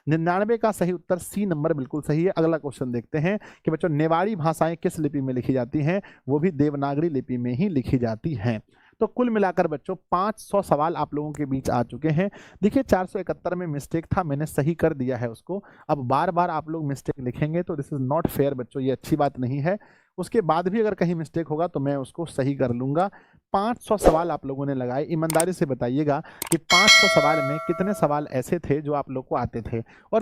99 का सही उत्तर सी नंबर बिल्कुल सही है। अगला क्वेश्चन देखते हैं कि बच्चों नेवाड़ी भाषाएं किस लिपि में लिखी जाती हैं, वो भी देवनागरी लिपि में ही लिखी जाती हैं। तो कुल मिलाकर बच्चों 500 सवाल आप लोगों के बीच आ चुके हैं। देखिए 471 में मिस्टेक था, मैंने सही कर दिया है उसको। अब बार बार आप लोग मिस्टेक लिखेंगे तो दिस इज नॉट फेयर बच्चों, ये अच्छी बात नहीं है। उसके बाद भी अगर कहीं मिस्टेक होगा तो मैं उसको सही कर लूंगा। 500 सवाल आप लोगों ने लगाए, ईमानदारी से बताइएगा कि 500 सवाल में कितने सवाल ऐसे थे जो आप लोग को आते थे। और